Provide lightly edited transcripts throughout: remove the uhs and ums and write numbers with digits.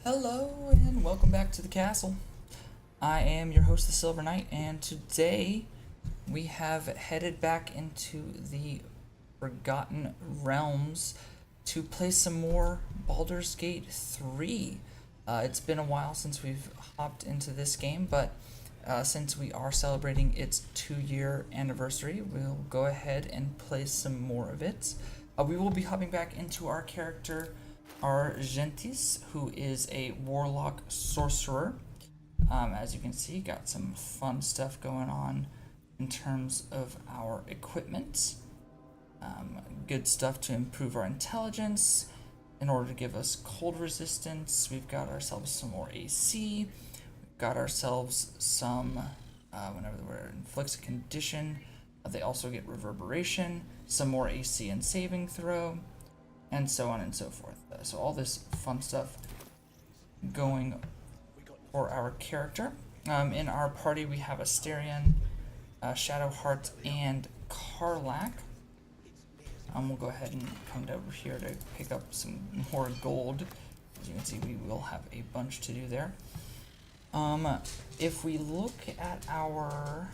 Hello and welcome back to the castle. I am your host, the Silver Knight, and today we have headed back into the Forgotten Realms to play some more Baldur's Gate 3. It's been a while since we've hopped into this game, but since we are celebrating its 2-year anniversary, we'll go ahead and play some more of it. We will be hopping back into our character Argentis, who is a warlock sorcerer. As you can see, got some fun stuff going on in terms of our equipment. Good stuff to improve our intelligence in order to give us cold resistance. We've got ourselves some more AC. We've got ourselves some, whenever the word inflicts a condition, they also get reverberation, some more AC and saving throw, and so on and so forth. So all this fun stuff going for our character. In our party we have Asterion, Shadowheart, and Karlach. We'll go ahead and come over here to pick up some more gold. As you can see, we will have a bunch to do there. If we look at our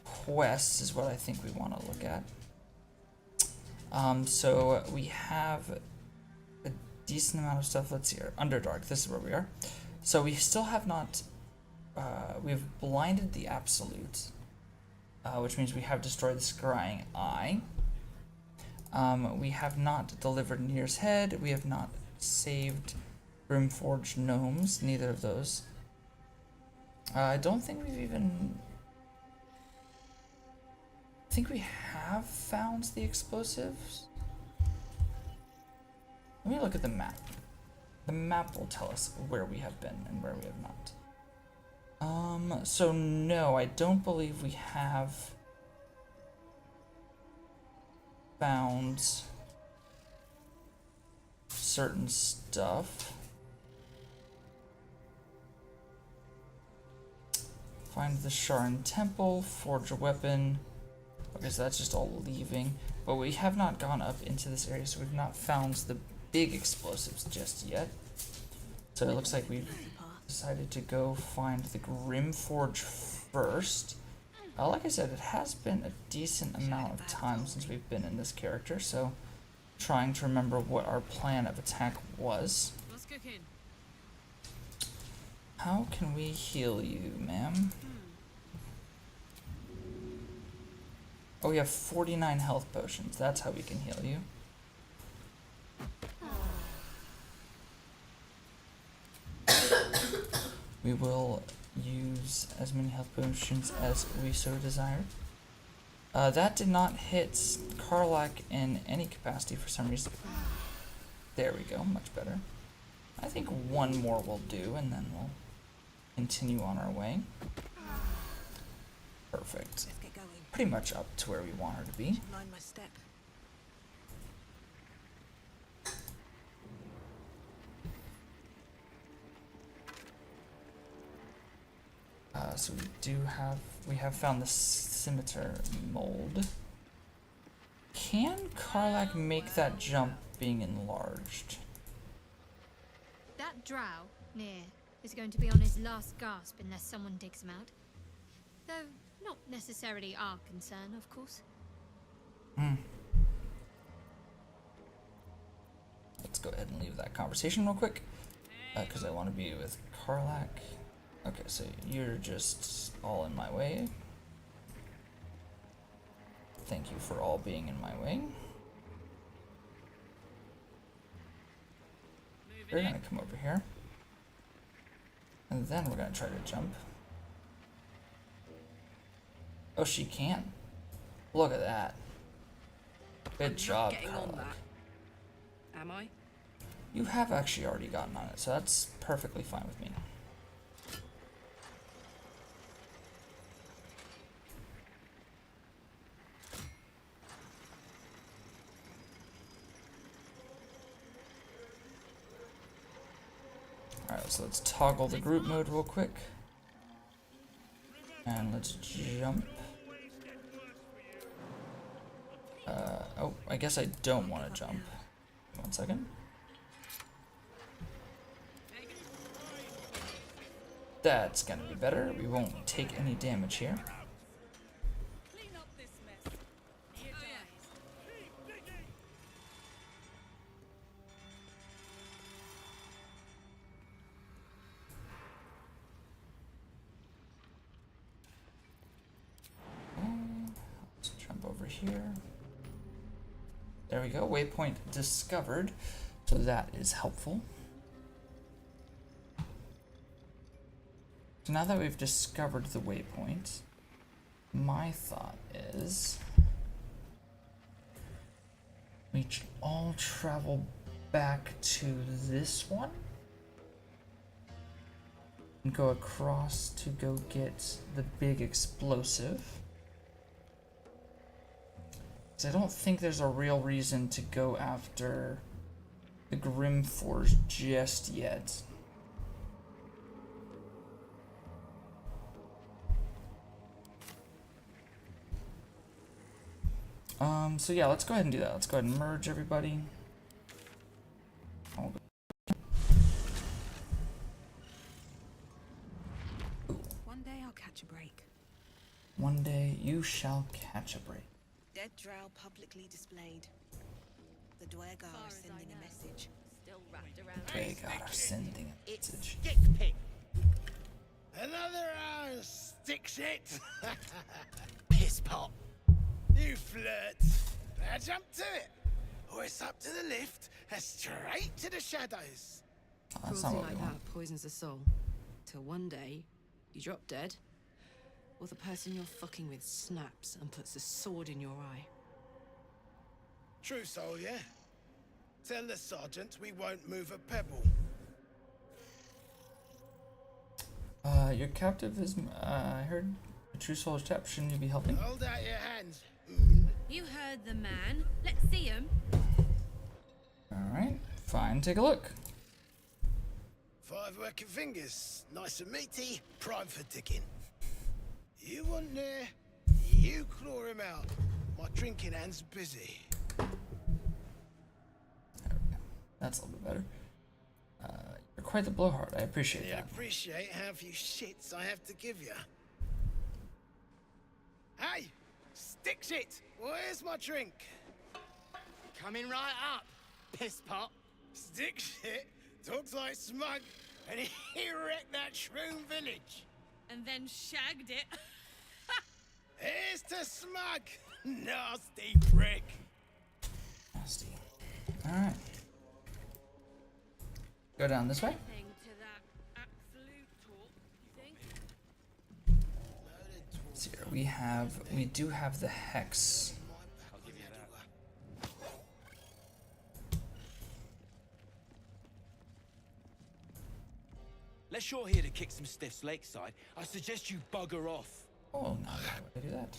quests is what I think we want to look at. So we have a decent amount of stuff. Let's see here. Underdark, this is where we are. So we still have not, we've blinded the Absolute, which means we have destroyed the Scrying Eye. We have not delivered Nir's Head. We have not saved Grimforged Gnomes, neither of those. I don't think we've even... I think we have found the explosives. Let me look at the map. The map will tell us where we have been and where we have not. So no, I don't believe we have found certain stuff. Find the Sharan Temple, forge a weapon. Okay, so that's just all leaving, but we have not gone up into this area, so we've not found the big explosives just yet. So it looks like we've decided to go find the Grimforge first. Like I said, it has been a decent amount of time since we've been in this character, so trying to remember what our plan of attack was. How can we heal you, ma'am? Oh, we have 49 health potions. That's how we can heal you. We will use as many health potions as we so desire. That did not hit Karlach in any capacity for some reason. There we go, much better. I think one more will do, and then we'll continue on our way. Perfect. Pretty much up to where we want her to be. So we have found the scimitar mold. Can Karlach make that jump being enlarged? That drow, Nir, is going to be on his last gasp unless someone digs him out. Though not necessarily our concern, of course. Let's go ahead and leave that conversation real quick, because I want to be with Karlach. Okay, so you're just all in my way. Thank you for all being in my way. We're gonna come over here, and then we're gonna try to jump. Oh, she can. Look at that. Good job, Karlach. Am I? You have actually already gotten on it, so that's perfectly fine with me. Alright, so let's toggle the group mode real quick. And let's jump. Oh, I guess I don't want to jump. 1 second. That's gonna be better. We won't take any damage here. Let's jump over here. There we go, waypoint discovered. So that is helpful. So now that we've discovered the waypoint, my thought is we all travel back to this one and go across to go get the big explosive. I don't think there's a real reason to go after the Grim Force just yet. So yeah, let's go ahead and do that. Let's go ahead and merge everybody. One day I'll catch a break. One day you shall catch a break. Dead drow publicly displayed. The Dwergar are sending a message. Still wrapped around. They got our sending a It's message. stick pick. Another hour of stick shit? Piss pot. You flirt. Now jump to it. Or it's up to the lift and straight to the shadows. Oh, that's not Cruelty what we like want. that poisons the soul. Till one day, you drop dead, or the person you're fucking with snaps and puts a sword in your eye. True soul, yeah? Tell the sergeant we won't move a pebble. Your captive is, I heard a true soul is trapped. Shouldn't you be helping? Hold out your hands. You heard the man. Let's see him. Alright, fine, take a look. 5 working fingers, nice and meaty, prime for digging. You want there, you claw him out. My drinking hand's busy. There we go. That's a little bit better. You're quite the blowhard. I appreciate You that. appreciate how few shits I have to give you. Hey, stick shit, where's my drink? Coming right up, piss pot. Stick shit talks like smug, and he wrecked that shroom village. And then shagged it. Here's to smug, nasty prick. Nasty. Alright. Go down this way. Thing to that absolute talk, you think? Let's see here. We do have the hex. Unless you're here to kick some stiffs lakeside, I suggest you bugger off. Oh, no, why would I do that?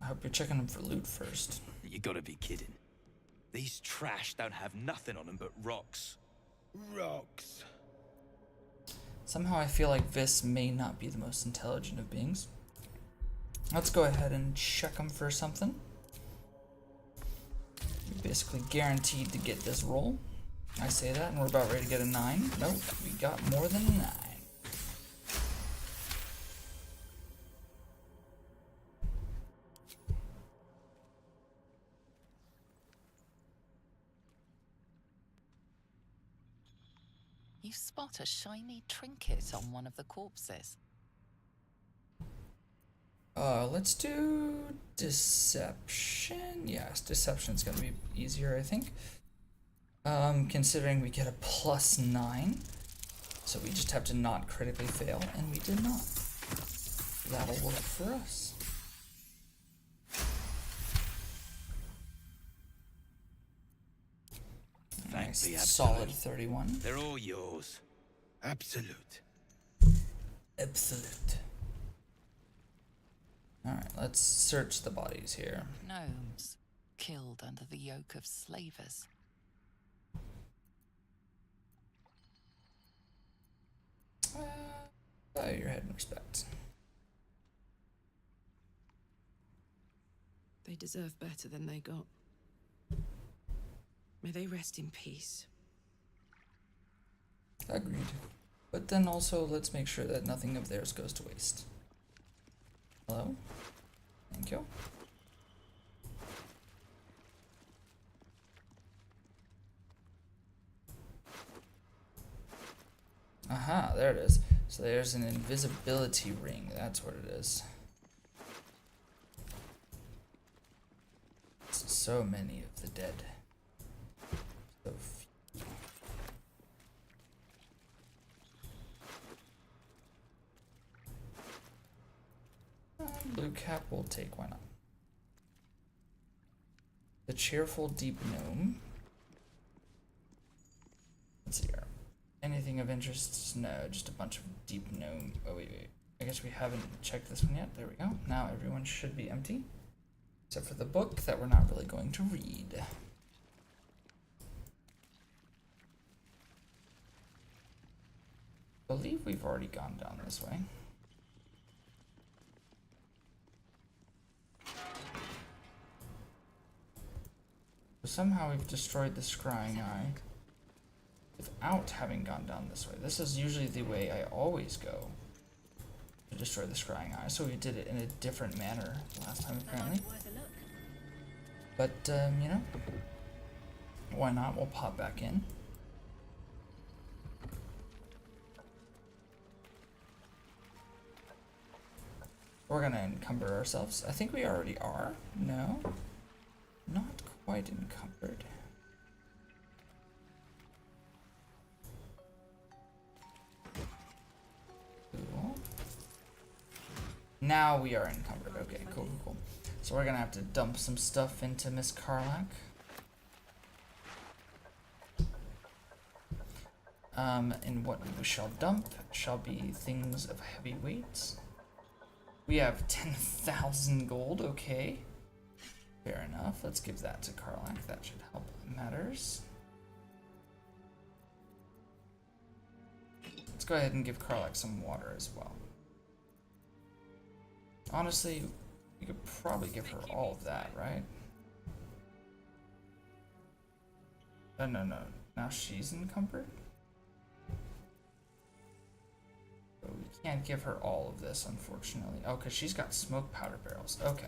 I hope you're checking them for loot first. You gotta be kidding. These trash don't have nothing on them but rocks. Rocks. Somehow I feel like this may not be the most intelligent of beings. Let's go ahead and check them for something. You're basically guaranteed to get this roll. I say that and we're about ready to get a 9. Nope, we got more than a 9. You spot a shiny trinket on one of the corpses. Let's do deception. Yes, deception's gonna be easier, I think. Considering we get a +9, so we just have to not critically fail, and we did not. That'll work for us. Thank the Nice, solid absolute. 31. They're all yours. Absolute. Absolute. Alright, let's search the bodies here. Gnomes, killed under the yoke of slavers. Bow your head in respect. They deserve better than they got. May they rest in peace. Agreed. But then also, let's make sure that nothing of theirs goes to waste. Hello? Thank you. Aha, there it is. So there's an invisibility ring. That's what it is. So many of the dead. So few. Blue cap will take, why not? The cheerful deep gnome. Let's see here. Anything of interest? No, just a bunch of deep gnome. Oh, wait. I guess we haven't checked this one yet. There we go. Now everyone should be empty. Except for the book that we're not really going to read. I believe we've already gone down this way. So somehow we've destroyed the scrying eye without having gone down this way. This is usually the way I always go to destroy the scrying eye, so we did it in a different manner last time apparently. But, you know, why not? We'll pop back in. We're gonna encumber ourselves. I think we already are. No, not quite encumbered. Cool. Now we are encumbered. Okay, cool. So we're gonna have to dump some stuff into Miss Karlak. And what we shall dump shall be things of heavy weight. We have 10,000 gold, okay. Fair enough, let's give that to Karlak, that should help matters. Let's go ahead and give Karlak some water as well. Honestly, we could probably give her all of that, right? No. Now she's encumbered? But we can't give her all of this, unfortunately. Oh, because she's got smoke powder barrels. Okay.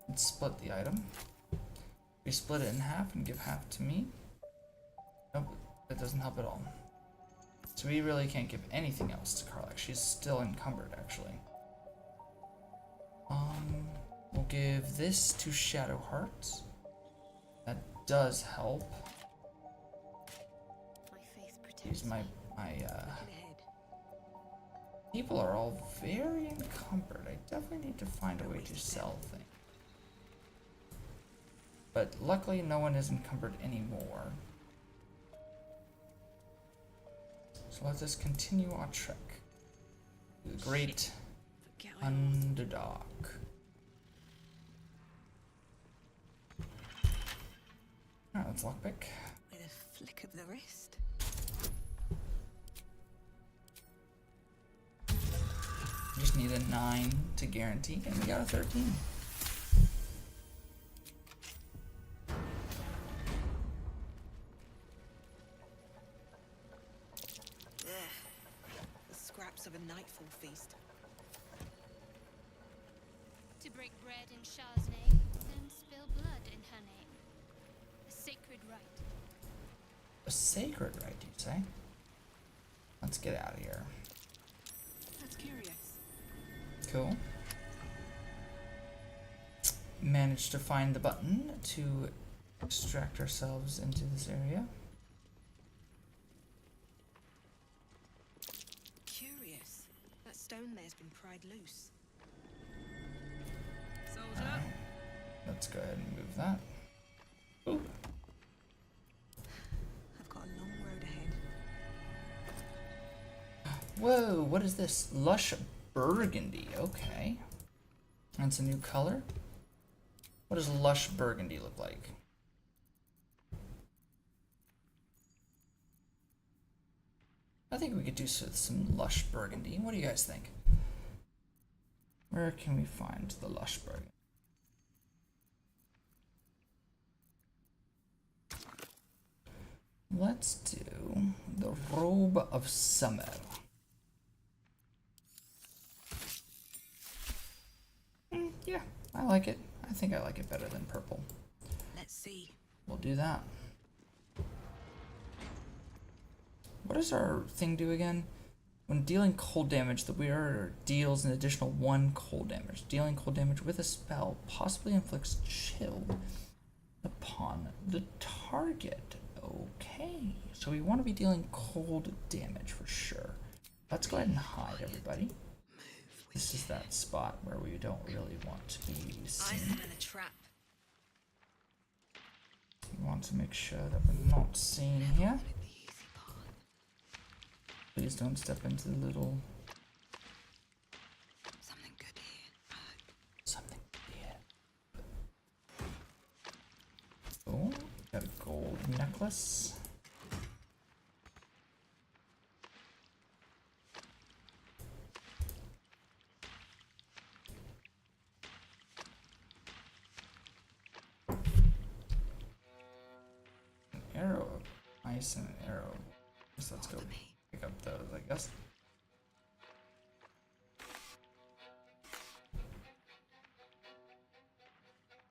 Let's split the item. We split it in half and give half to me. Nope, that doesn't help at all. So we really can't give anything else to Karlak. She's still encumbered, actually. We'll give this to Shadowheart. That does help. Use my people are all very encumbered. I definitely need to find a way to sell things. But luckily no one is encumbered anymore. So let us continue our trek. The great underdog. Alright, let's lockpick. With a flick of the wrist. Just need a 9 to guarantee, and we got a 13. The scraps of a nightfall feast. To break bread in Shah's name, then spill blood in her name. A sacred rite. A sacred rite, you say? Let's get out of here. That's curious. Cool. Managed to find the button to extract ourselves into this area. Curious. That stone there's been pried loose. Alright. Let's go ahead and move that. Ooh. I've got a long road ahead. Whoa, what is this? Lush burgundy. Okay. That's a new color. What does lush burgundy look like? I think we could do some lush burgundy. What do you guys think? Where can we find the lush burgundy? let's do the Robe of Summer. Yeah, I like it. I think I like it better than purple. Let's see. We'll do that. What does our thing do again? When dealing cold damage, the wearer deals an additional 1 cold damage. Dealing cold damage with a spell possibly inflicts chill upon the target. Okay, so we want to be dealing cold damage for sure. Let's go ahead and hide everybody. This is that spot where we don't really want to be seen. I'm in a trap. We want to make sure that we're not seen here. Please don't step into the little... Something good here. Something here. Oh, got a gold necklace. An arrow. Ice and an arrow. So let's go pick up those, I guess.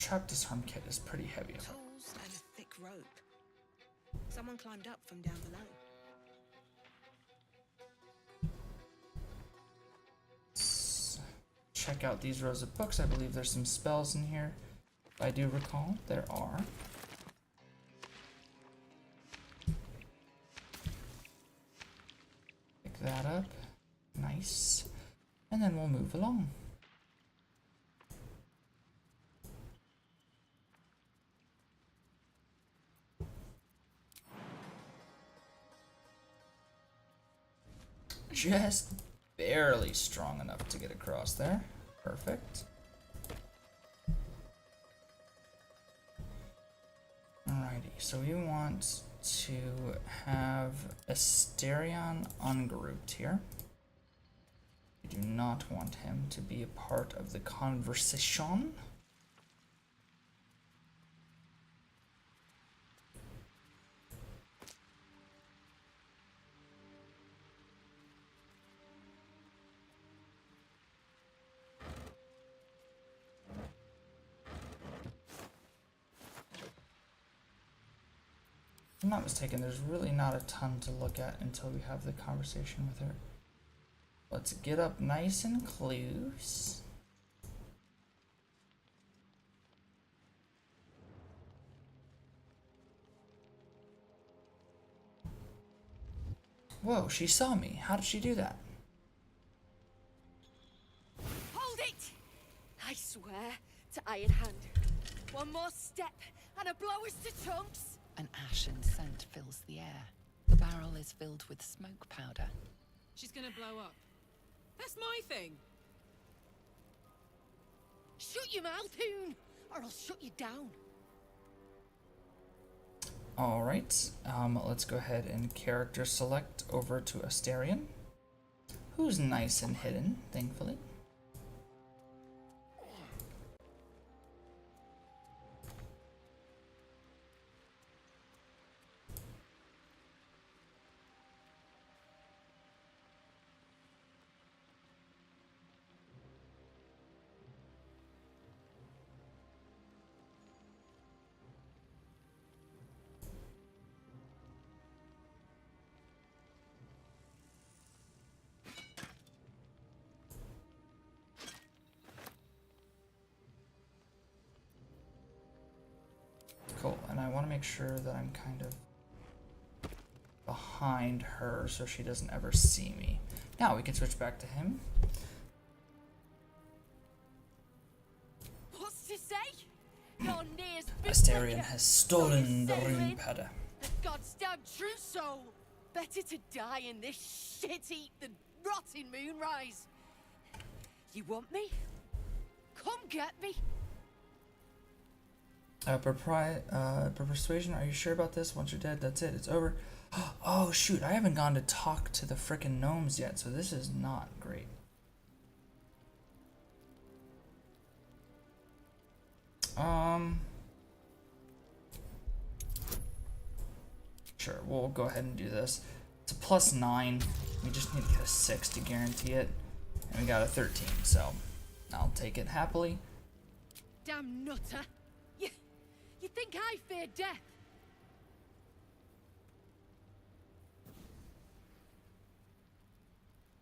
Trap disarm kit is pretty heavy. Tools and a thick rope. Someone climbed up from down below. Let's check out these rows of books. I believe there's some spells in here. If I do recall, there are. Pick that up. Nice. And then we'll move along. Just barely strong enough to get across there. Perfect. Alrighty, so we want to have Asterion ungrouped here. We do not want him to be a part of the conversation. If I'm not mistaken, there's really not a ton to look at until we have the conversation with her. Let's get up nice and close. Whoa, she saw me. How did she do that? Hold it! I swear to Iron Hand. One more step and a blow us to chunks. An ashen scent fills the air. The barrel is filled with smoke powder. She's gonna blow up. That's my thing. Shut your mouth, Hoon, or I'll shut you down. Alright, let's go ahead and character select over to Asterion, who's nice and hidden, thankfully. Cool, and I want to make sure that I'm kind of behind her so she doesn't ever see me. Now we can switch back to him. What's to say? Your near's Asterion has stolen the rune powder. The god's damn trousseau. Better to die in this shit-eat than rot in Moonrise. You want me? Come get me. Persuasion, are you sure about this? Once you're dead, that's it. It's over. Oh, shoot. I haven't gone to talk to the frickin' gnomes yet, so this is not great. Sure, we'll go ahead and do this. It's a +9. We just need to get a 6 to guarantee it. And we got a 13, so I'll take it happily. Damn nutter. You think I fear death?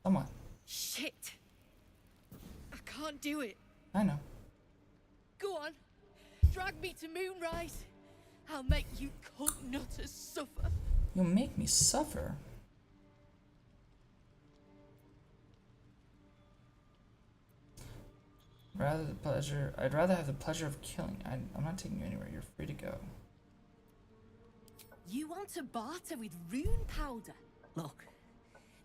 Somewhat. Shit. I can't do it. I know. Go on. Drag me to Moonrise. I'll make you cunt nutters suffer. You'll make me suffer. I'd rather have the pleasure of killing. I'm not taking you anywhere. You're free to go. You want to barter with rune powder? Look,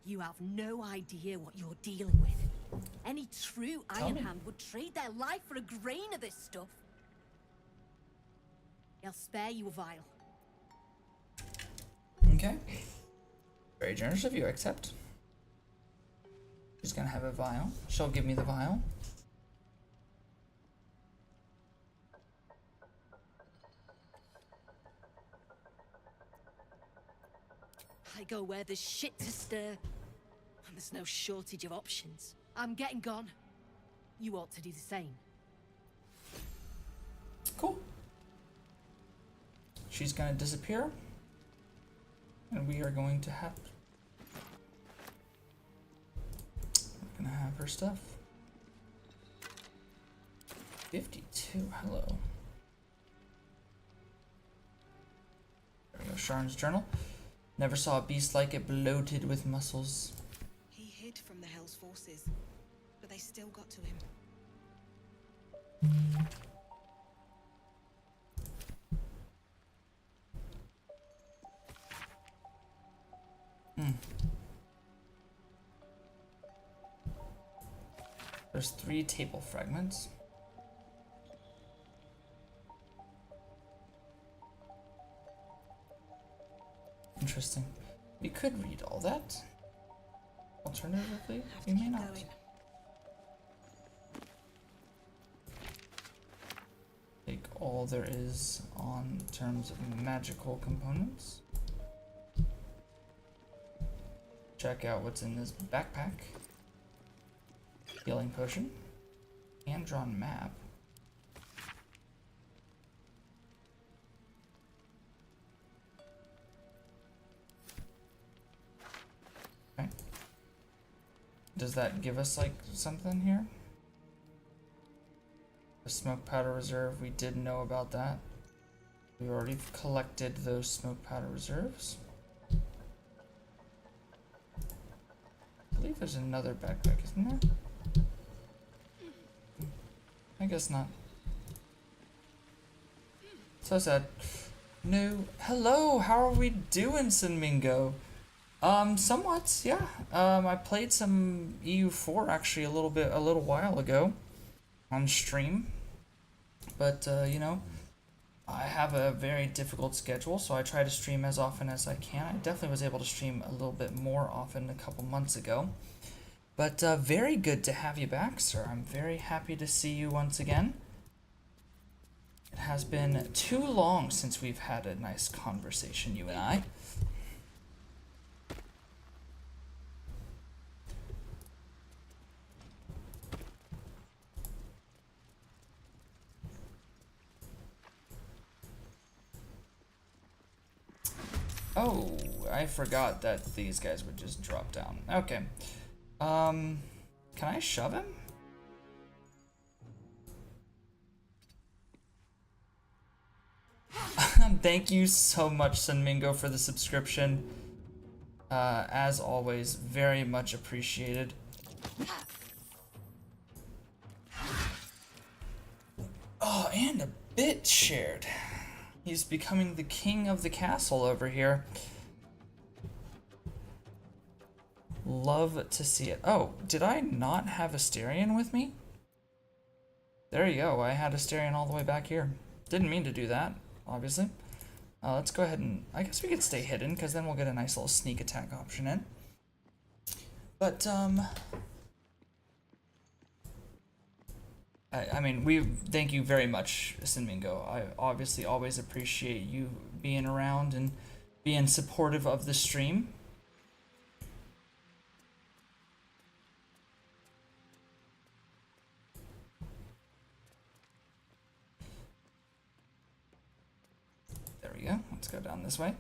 you have no idea what you're dealing with. Any true Iron Hand would trade their life for a grain of this stuff. I'll spare you a vial. Okay. Very generous of you. Accept. She's gonna have a vial. She'll give me the vial. I go where there's shit to stir, and there's no shortage of options. I'm getting gone. You ought to do the same. Cool. She's gonna disappear, and we are going to have. We're gonna have her stuff. 52. Hello. There we go. Sharn's journal. Never saw a beast like it, bloated with muscles. He hid from the Hell's forces, but they still got to him. There's 3 table fragments. Interesting. We could read all that. Alternatively, we may not. Take all there is on terms of magical components. Check out what's in this backpack. Healing potion. Hand-drawn map. Okay. Does that give us like something here? The smoke powder reserve, we did know about that. We already collected those smoke powder reserves. I believe there's another backpack, isn't there? I guess not. So sad. No. Hello, how are we doing, Sinmingo? Somewhat, yeah. I played some EU4 actually a little while ago on stream. But, you know, I have a very difficult schedule, so I try to stream as often as I can. I definitely was able to stream a little bit more often a couple months ago. But very good to have you back, sir. I'm very happy to see you once again. It has been too long since we've had a nice conversation, you and I. Oh, I forgot that these guys would just drop down. Okay. Can I shove him? Thank you so much, Sunmingo, for the subscription. As always, very much appreciated. Oh, and a bit shared. He's becoming the king of the castle over here. Love to see it. Oh, did I not have Asterion with me? There you go. I had Asterion all the way back here. Didn't mean to do that, obviously. Let's go ahead and... I guess we could stay hidden, because then we'll get a nice little sneak attack option in. But, I mean, thank you very much, Sinmingo. I obviously always appreciate you being around and being supportive of the stream. There we go. Let's go down this way.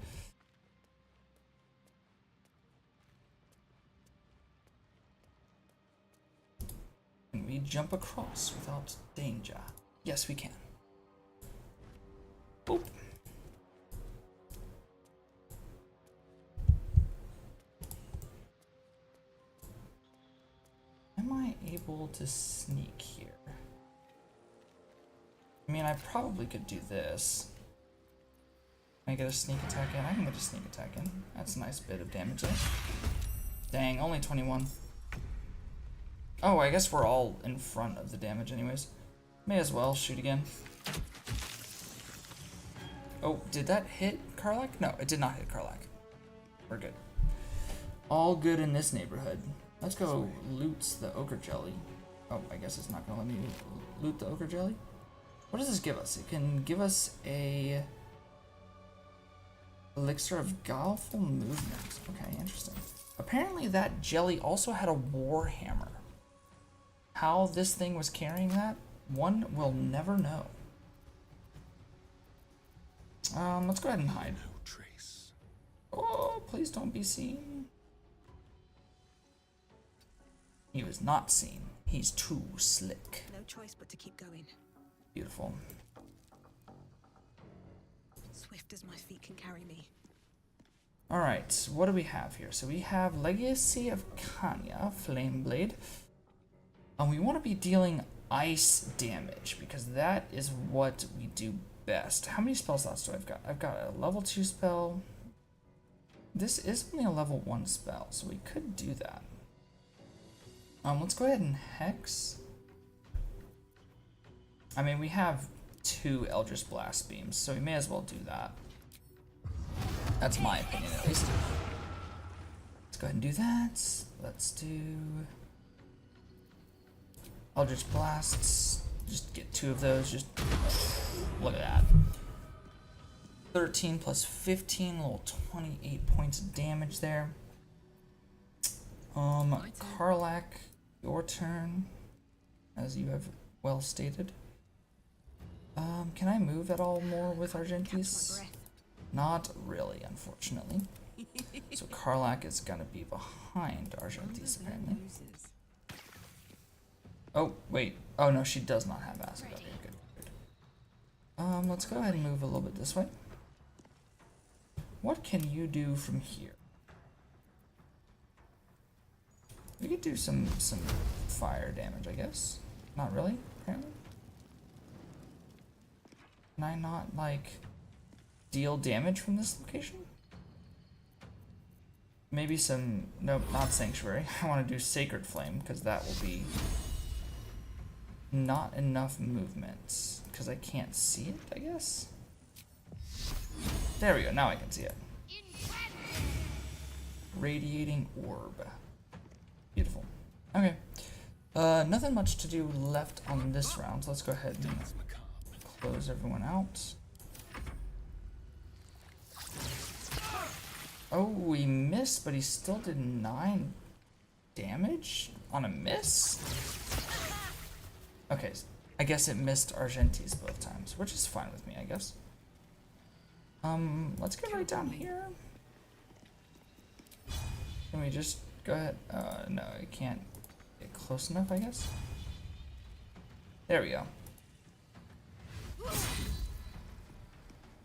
Can we jump across without danger? Yes, we can. Boop. Am I able to sneak here? I mean, I probably could do this. Can I get a sneak attack in? I can get a sneak attack in. That's a nice bit of damage there. Dang, only 21. Oh, I guess we're all in front of the damage anyways. May as well shoot again. Oh, did that hit Karlak? No, it did not hit Karlak. We're good. All good in this neighborhood. Let's go loot the ochre jelly. Oh, I guess it's not gonna let me loot the ochre jelly. What does this give us? It can give us a elixir of guileful movement. Okay, interesting. Apparently that jelly also had a war hammer. How this thing was carrying that, one will never know. Let's go ahead and hide. No trace. Oh, please don't be seen. He was not seen. He's too slick. No choice but to keep going. Beautiful. Swift as my feet can carry me. Alright, what do we have here? So we have Legacy of Kanya, Flame Blade. And we want to be dealing ice damage, because that is what we do best. How many spell slots do I've got? I've got a level 2 spell. This is only a level 1 spell, so we could do that. Let's go ahead and Hex. I mean, we have 2 Eldritch Blast Beams, so we may as well do that. That's my opinion, at least. Let's go ahead and do that. Let's do Eldritch Blasts. Just get 2 of those. Just look at that. 13 plus 15, a little 28 points of damage there. Karlak, your turn, as you have well stated. Can I move at all more with Argentis? Not really, unfortunately. So Karlak is gonna be behind Argentis, apparently. Oh, wait. Oh, no, she does not have acid. Okay, good. Let's go ahead and move a little bit this way. What can you do from here? We could do some fire damage, I guess. Not really, apparently. Can I not, like, deal damage from this location? Maybe some... Nope, not Sanctuary. I want to do Sacred Flame, because that will be not enough movement. Because I can't see it, I guess? There we go, now I can see it. Radiating Orb. Beautiful. Okay. Nothing much to do left on this round, so let's go ahead and close everyone out. Oh, we missed, but he still did 9 damage on a miss? Okay, I guess it missed Argentis both times, which is fine with me, I guess. Let's get right down here. Can we just go ahead? No, I can't get close enough, I guess. There we go.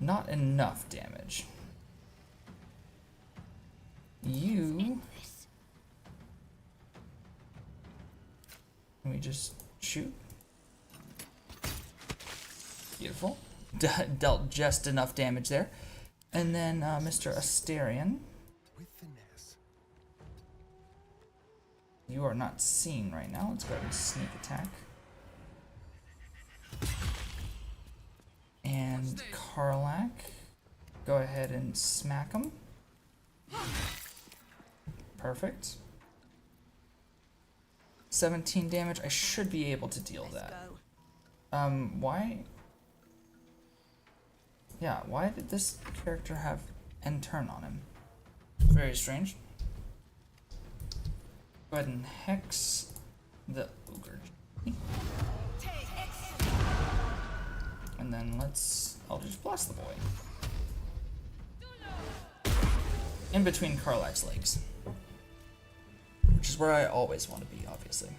Not enough damage. You... Can we just shoot? Beautiful. Dealt just enough damage there. And then Mr. Asterion. You are not seen right now. Let's go ahead and sneak attack. And Karlak. Go ahead and smack him. Perfect. 17 damage. I should be able to deal that. Why? Yeah, why did this character have and turn on him. Very strange. Go ahead and hex the ogre. And then I'll just bless the boy. In between Karlach's legs. Which is where I always want to be, obviously.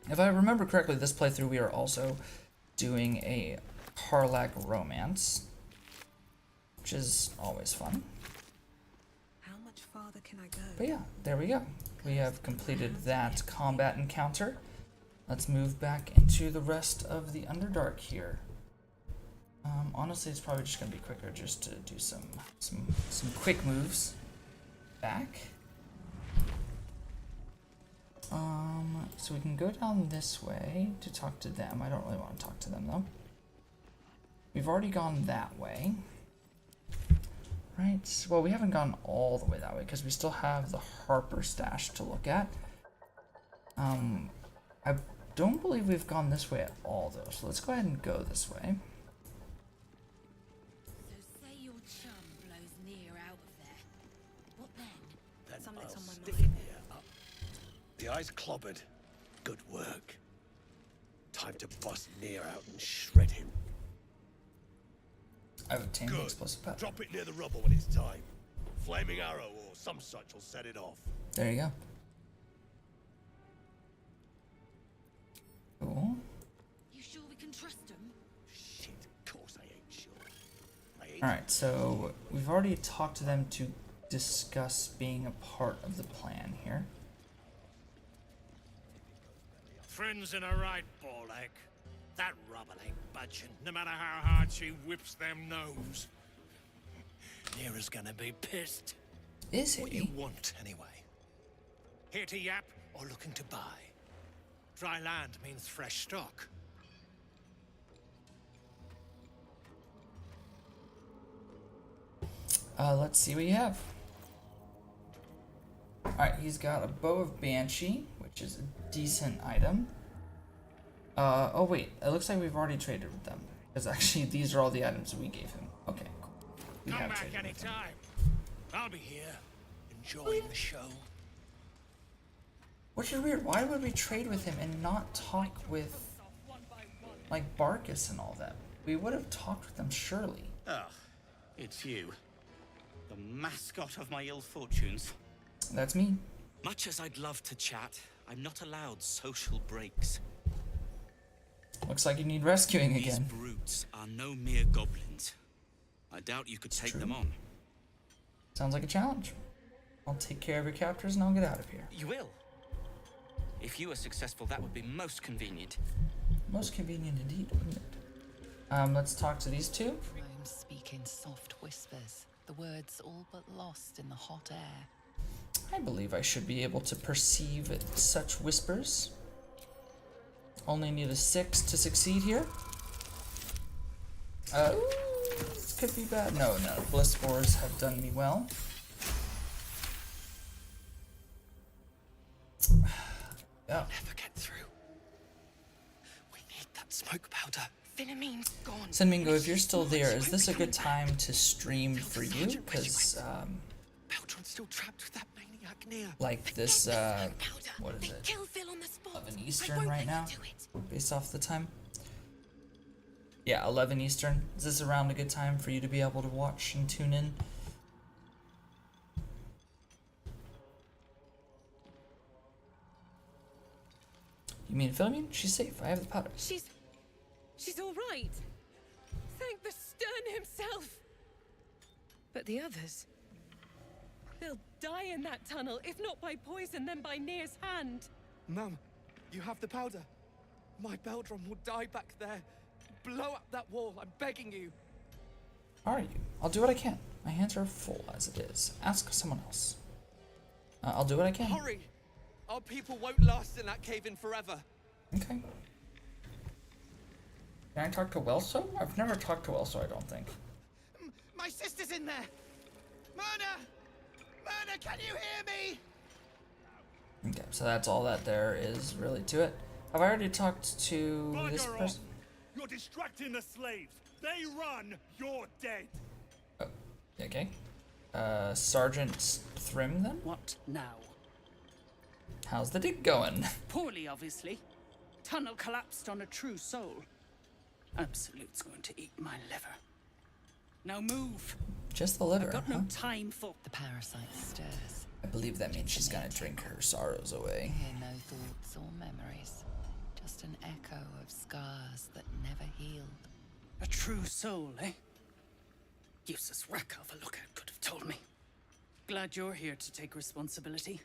If I remember correctly, this playthrough we are also doing a Karlach romance. Which is always fun. How much farther can I go? But yeah, there we go. We have completed that combat encounter. Let's move back into the rest of the Underdark here. Honestly, it's probably just gonna be quicker just to do some quick moves back. So we can go down this way to talk to them. I don't really want to talk to them though. We've already gone that way. Right, well we haven't gone all the way that way because we still have the Harper stash to look at. I don't believe we've gone this way at all though, so let's go ahead and go this way. So say your chum blows near out of there. What then? Then Something's I'll on my stick mind. Near up. The eye's clobbered. Good work. Time to bust Near out and shred him. I've obtained the Good. explosive pepper. Drop it near the rubble when it's time. Flaming arrow or some such will set it off. There you go. Cool. You sure we can trust him? Shit, of course I ain't sure. I ain't. Alright, so we've already talked to them to discuss being a part of the plan here. Friends in a right, Borlek. That rubble ain't budging, no matter how hard she whips them nose. Neera's gonna be pissed. Is What you he? want, anyway? Here to yap or looking to buy? Dry land means fresh stock. Let's see what you have. Alright, he's got a bow of Banshee, which is a decent item. Oh wait, it looks like we've already traded with them. Because actually, these are all the items we gave him. Okay, cool. We Come have back traded with them. anytime. I'll be here, enjoying the show. Which is weird, why would we trade with him and not talk with, like, Barkus and all that? We would have talked with them, surely. Ah, it's you. The mascot of my ill fortunes. That's me. Much as I'd love to chat, I'm not allowed social breaks. Looks like you need rescuing These again. brutes are no mere goblins. I doubt you could take them on. Sounds like a challenge. I'll take care of your captors and I'll get out of here. You will. If you are successful, that would be most convenient. Most convenient indeed, wouldn't it? Let's talk to these two. Gnomes speak in soft whispers, the words all but lost in the hot air. I believe I should be able to perceive such whispers. Only need a 6 to succeed here. This could be bad. No, bliss spores have done me well. Yeah. Never get through. We need that smoke powder. Vinamine's gone. Senmingo, if you're still there, is this a good time to stream for you? Because, Beltron's still trapped with that maniac Near. like this, what is it? Kill Phil on the spot. 11 Eastern right now, based off the time. Yeah, 11 Eastern. Is this around a good time for you to be able to watch and tune in? You mean Philomene? She's safe. I have the powder. She's all right. Thank the Stern himself. But the others, they'll die in that tunnel, if not by poison, then by Near's hand. Mum, you have the powder. My Beldrum will die back there. Blow up that wall, I'm begging you. Are you? I'll do what I can. My hands are full as it is. Ask someone else. I'll do what I can. Hurry! Our people won't last in that cave-in forever. Okay. Can I talk to Welso? I've never talked to Welso, I don't think. My sister's in there! Myrna! Myrna, can you hear me? Okay, so that's all that there is really to it. Have I already talked to this Bugger off! person? You're distracting the slaves. They run, you're dead. Sergeant Thrim then? What now? How's the dig going? Poorly, obviously. Tunnel collapsed on a true soul. Absolute's going to eat my liver. Now move. Just the liver, I've got huh? no time for... The parasite stirs. I believe that means she's gonna drink her sorrows away. Hear no thoughts or memories. Just an echo of scars that never healed. A true soul, eh? Useless wreck of a lookout could have told me. Glad you're here to take responsibility.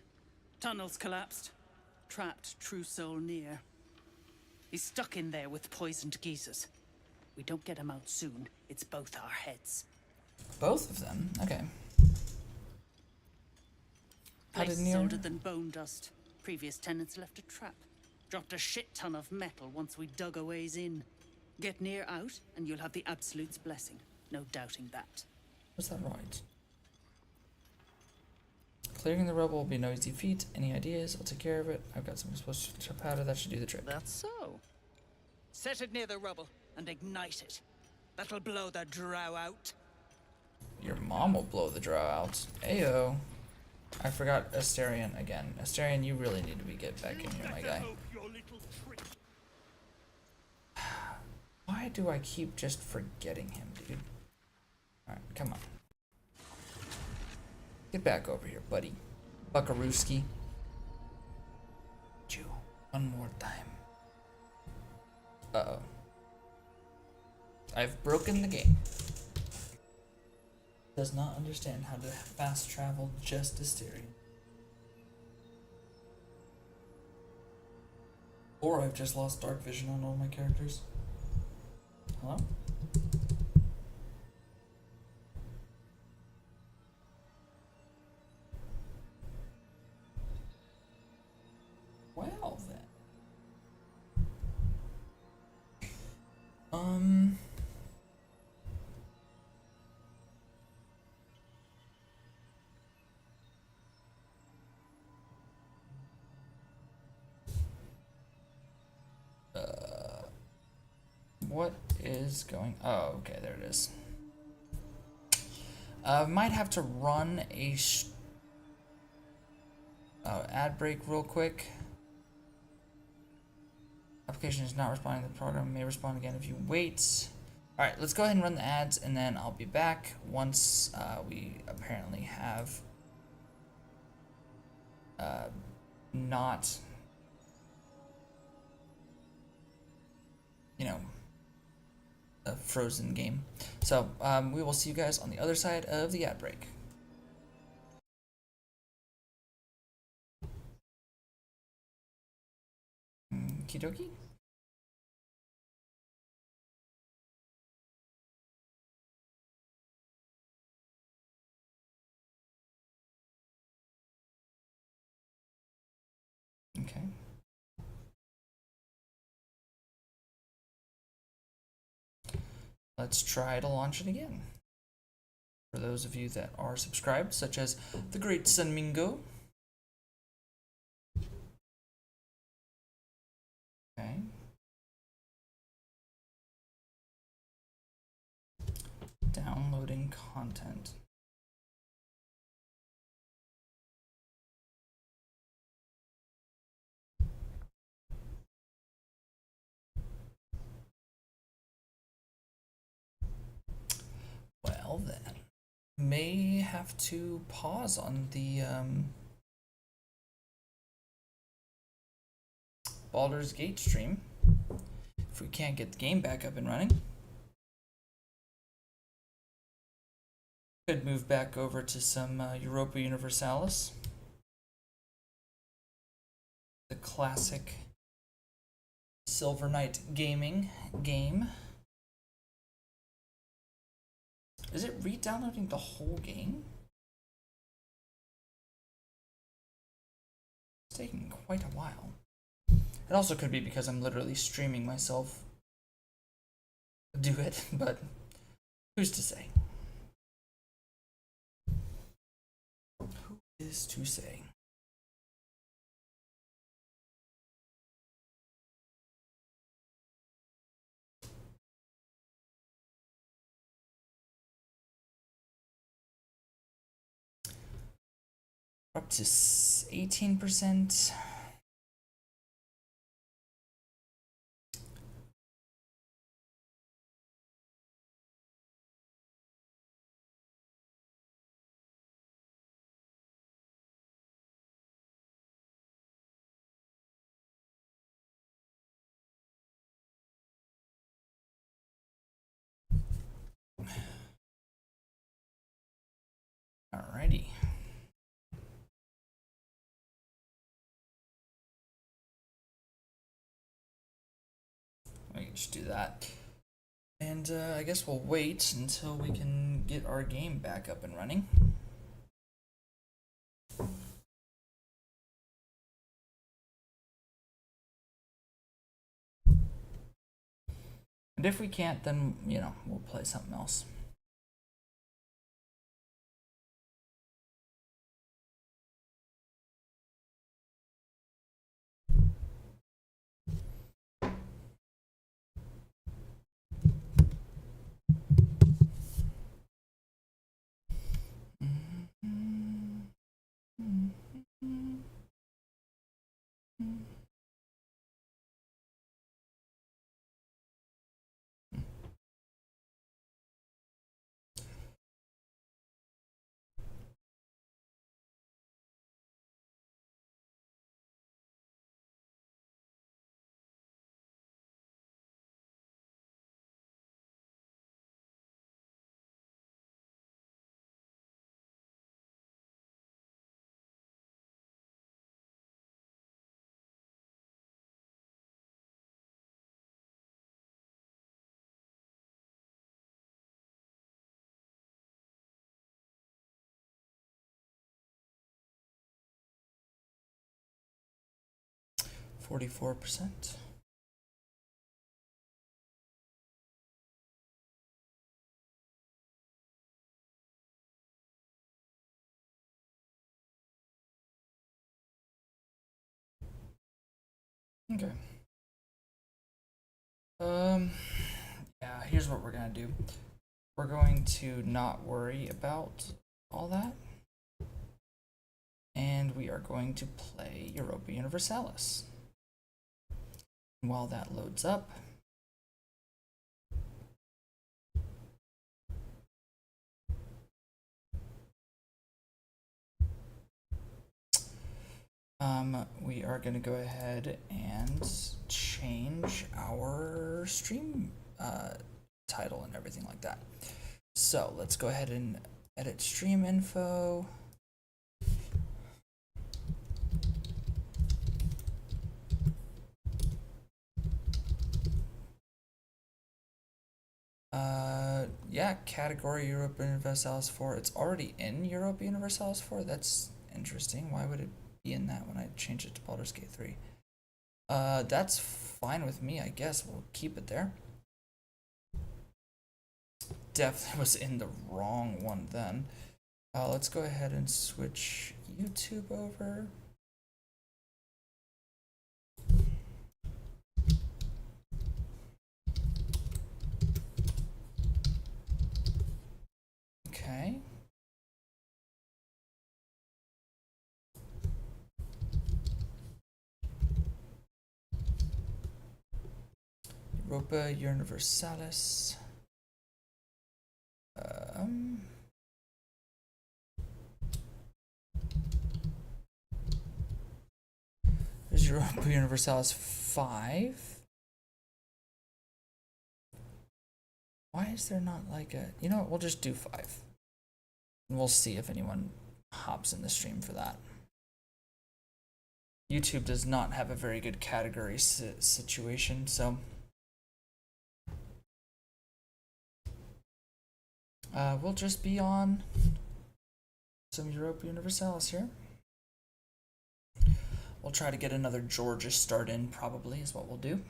Tunnels collapsed. Trapped true soul near. He's stuck in there with poisoned geezers. We don't get him out soon, it's both our heads. Both of them? Okay. How did Place Neo... older than bone dust. Previous tenants left a trap. Dropped a shit ton of metal once we dug a ways in. Get near out, and you'll have the Absolute's blessing. No doubting that. Was that right? Clearing the rubble will be no easy feat. Any ideas? I'll take care of it. I've got some explosive powder that should do the trick. That's so. Set it near the rubble and ignite it. That'll blow the drow out. Your mom will blow the draw out. Ayo. I forgot Asterion again. Asterion, you really need to get back in here, my guy. Why do I keep just forgetting him, dude? Alright, come on. Get back over here, buddy. Buckarooski. Chew. One more time. Uh-oh. I've broken the game. Does not understand how to fast travel just Asterion. Or I've just lost dark vision on all my characters. Hello? Well then. What is going... Oh, okay, there it is. Might have to run a ad break real quick. Application is not responding to the program. May respond again if you wait. Alright, let's go ahead and run the ads, and then I'll be back once we apparently have not, you know, a frozen game. So we will see you guys on the other side of the ad break. Okie dokie. Okay. Let's try to launch it again. For those of you that are subscribed, such as the Great Sun Mingo. Okay. Downloading content. Well then, may have to pause on the Baldur's Gate stream if we can't get the game back up and running. Could move back over to some Europa Universalis, the classic Silver Knight gaming game. Is it re-downloading the whole game? It's taking quite a while. It also could be because I'm literally streaming myself do it, but who's to say? Who is to say? Up to 18%. Alrighty. We can just do that. And I guess we'll wait until we can get our game back up and running. And if we can't, then, you know, we'll play something else. %. Okay. Yeah, here's what we're gonna do. We're going to not worry about all that. And we are going to play Europa Universalis. While that loads up, we are going to go ahead and change our stream title and everything like that. So let's go ahead and edit stream info. Yeah, category Europa Universalis 4. It's already in Europa Universalis 4. That's interesting. Why would it be in that when I change it to Baldur's Gate 3? That's fine with me, I guess. We'll keep it there. Definitely was in the wrong one then. Let's go ahead and switch YouTube over. Okay. Europa Universalis. There's Europa Universalis 5. Why is there not like a... You know what, we'll just do 5. And we'll see if anyone hops in the stream for that. YouTube does not have a very good category situation, so... we'll just be on some Europa Universalis here. We'll try to get another Georgia start in, probably, is what we'll do.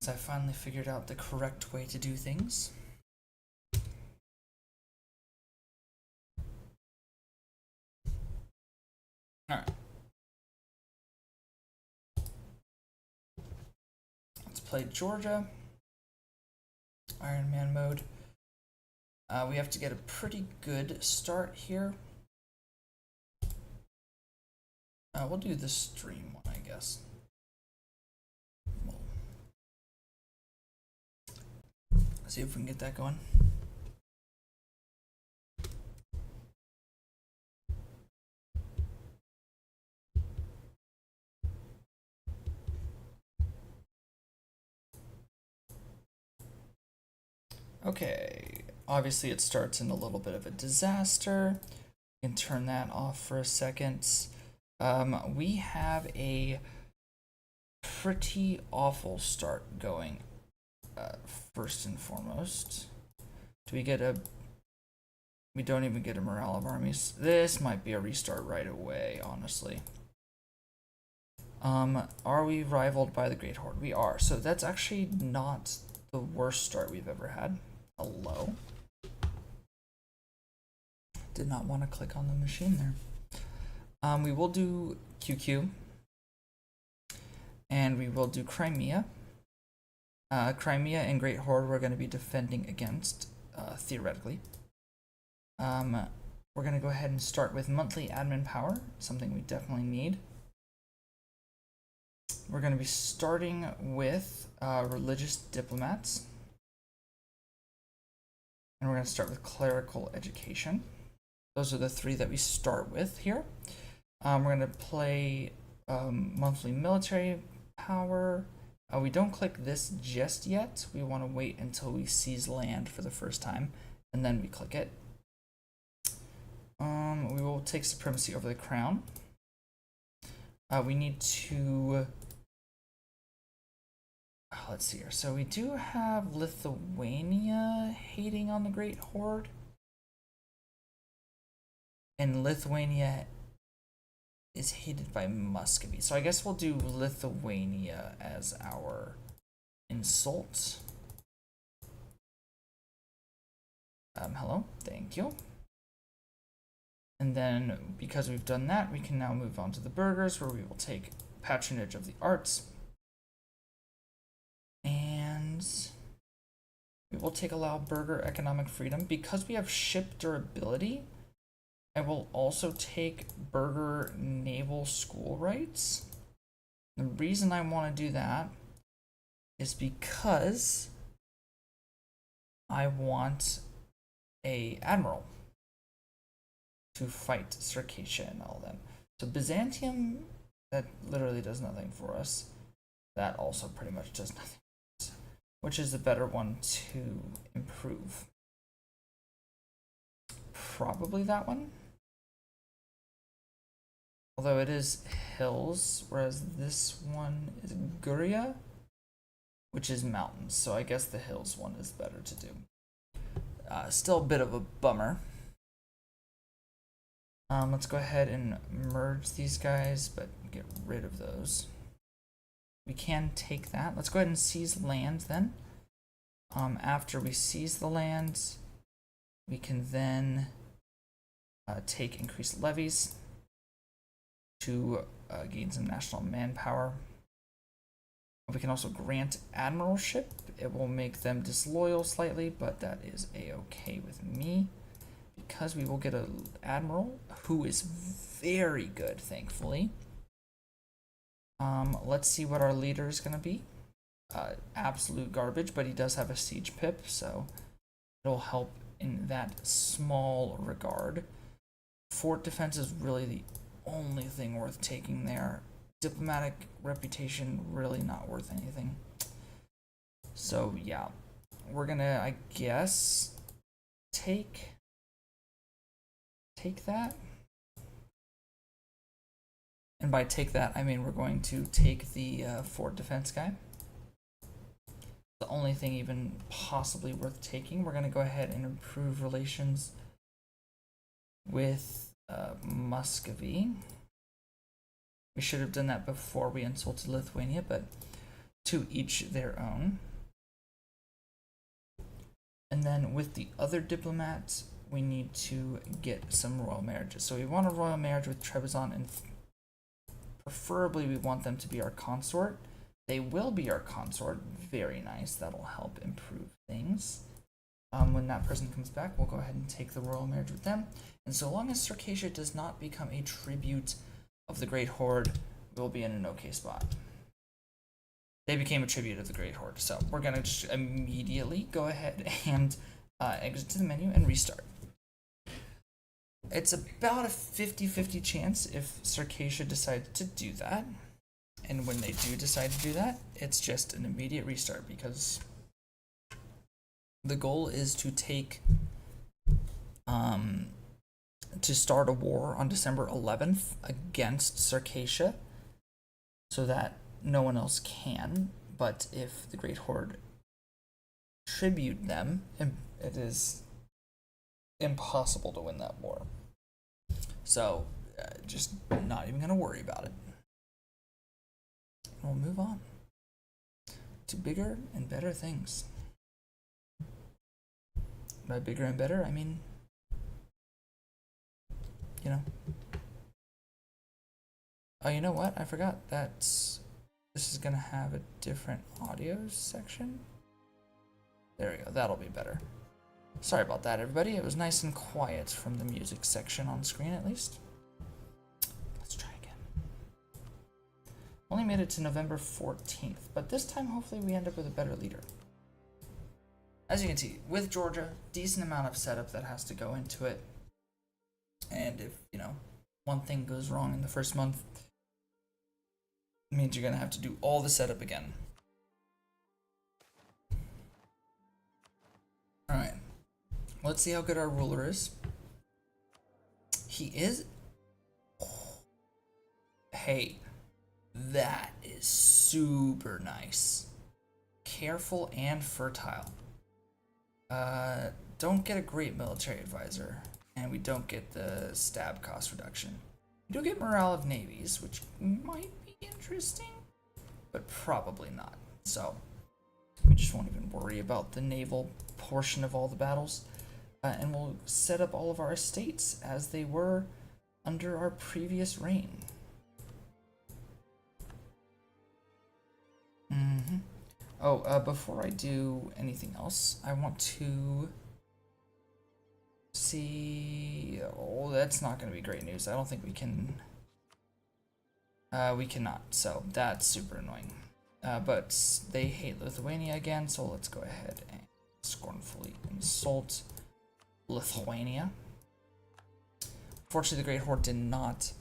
So I finally figured out the correct way to do things. Alright. Let's play Georgia. Iron Man mode. We have to get a pretty good start here. We'll do the stream one, I guess. See if we can get that going. Okay, obviously it starts in a little bit of a disaster. We can turn that off for a second. We have a pretty awful start going. First and foremost, we don't even get a morale of armies. This might be a restart right away, honestly. Are we rivaled by the Great Horde? We are. So that's actually not the worst start we've ever had. Hello. Did not want to click on the machine there. We will do QQ. And we will do Crimea. Crimea and Great Horde we're going to be defending against, theoretically. We're going to go ahead and start with monthly admin power, something we definitely need. We're going to be starting with religious diplomats. And we're going to start with clerical education. Those are the three that we start with here. We're going to play monthly military power. We don't click this just yet. We want to wait until we seize land for the first time, and then we click it. We will take supremacy over the crown. We need to... let's see here. So we do have Lithuania hating on the Great Horde. And Lithuania is hated by Muscovy. So I guess we'll do Lithuania as our insult. Hello, thank you. And then because we've done that, we can now move on to the burghers, where we will take patronage of the arts. And we will take allow burgher economic freedom. Because we have ship durability, I will also take burgher naval school rights. The reason I want to do that is because I want a admiral to fight Circassia and all them. So Byzantium, that literally does nothing for us. That also pretty much does nothing. Which is the better one to improve? Probably that one. Although it is hills, whereas this one is Guria, which is mountains. So I guess the hills one is better to do. Still a bit of a bummer. Let's go ahead and merge these guys, but get rid of those. We can take that. Let's go ahead and seize land then. After we seize the land, we can then take increased levies to gain some national manpower. We can also grant admiralship. It will make them disloyal slightly, but that is a-okay with me, because we will get an admiral who is very good, thankfully. Let's see what our leader is going to be. Absolute garbage, but he does have a siege pip, so it'll help in that small regard. Fort defense is really the only thing worth taking there. Diplomatic reputation, really not worth anything. So yeah, we're gonna, I guess, take that. And by take that, I mean we're going to take the fort defense guy. The only thing even possibly worth taking. We're going to go ahead and improve relations with Muscovy. We should have done that before we insulted Lithuania, but to each their own. And then with the other diplomats, we need to get some royal marriages. So we want a royal marriage with Trebizond, and preferably we want them to be our consort. They will be our consort. Very nice. That'll help improve things. When that person comes back, we'll go ahead and take the royal marriage with them. And so long as Circassia does not become a tribute of the Great Horde, we'll be in an okay spot. They became a tribute of the Great Horde, so we're gonna just immediately go ahead and exit to the menu and restart. It's about a 50-50 chance if Circassia decides to do that. And when they do decide to do that, it's just an immediate restart because the goal is to take to start a war on December 11th against Circassia so that no one else can. But if the Great Horde tribute them, it is impossible to win that war. So just not even going to worry about it. We'll move on to bigger and better things. By bigger and better, I mean, you know. Oh, you know what? I forgot this is gonna have a different audio section. There we go. That'll be better. Sorry about that, everybody. It was nice and quiet from the music section on screen, at least. Let's try again. Only made it to November 14th, but this time, hopefully, we end up with a better leader. As you can see, with Georgia, decent amount of setup that has to go into it. And if, you know, one thing goes wrong in the first month, it means you're going to have to do all the setup again. Alright. Let's see how good our ruler is. He is... Hey, that is super nice. Careful and fertile. Don't get a great military advisor, and we don't get the stab cost reduction. We do get morale of navies, which might be interesting, but probably not. So we just won't even worry about the naval portion of all the battles, and we'll set up all of our estates as they were under our previous reign. Oh, before I do anything else, I want to see... Oh, that's not going to be great news. I don't think we can... we cannot, so that's super annoying. But they hate Lithuania again, so let's go ahead and scornfully insult Lithuania. Fortunately, the Great Horde did not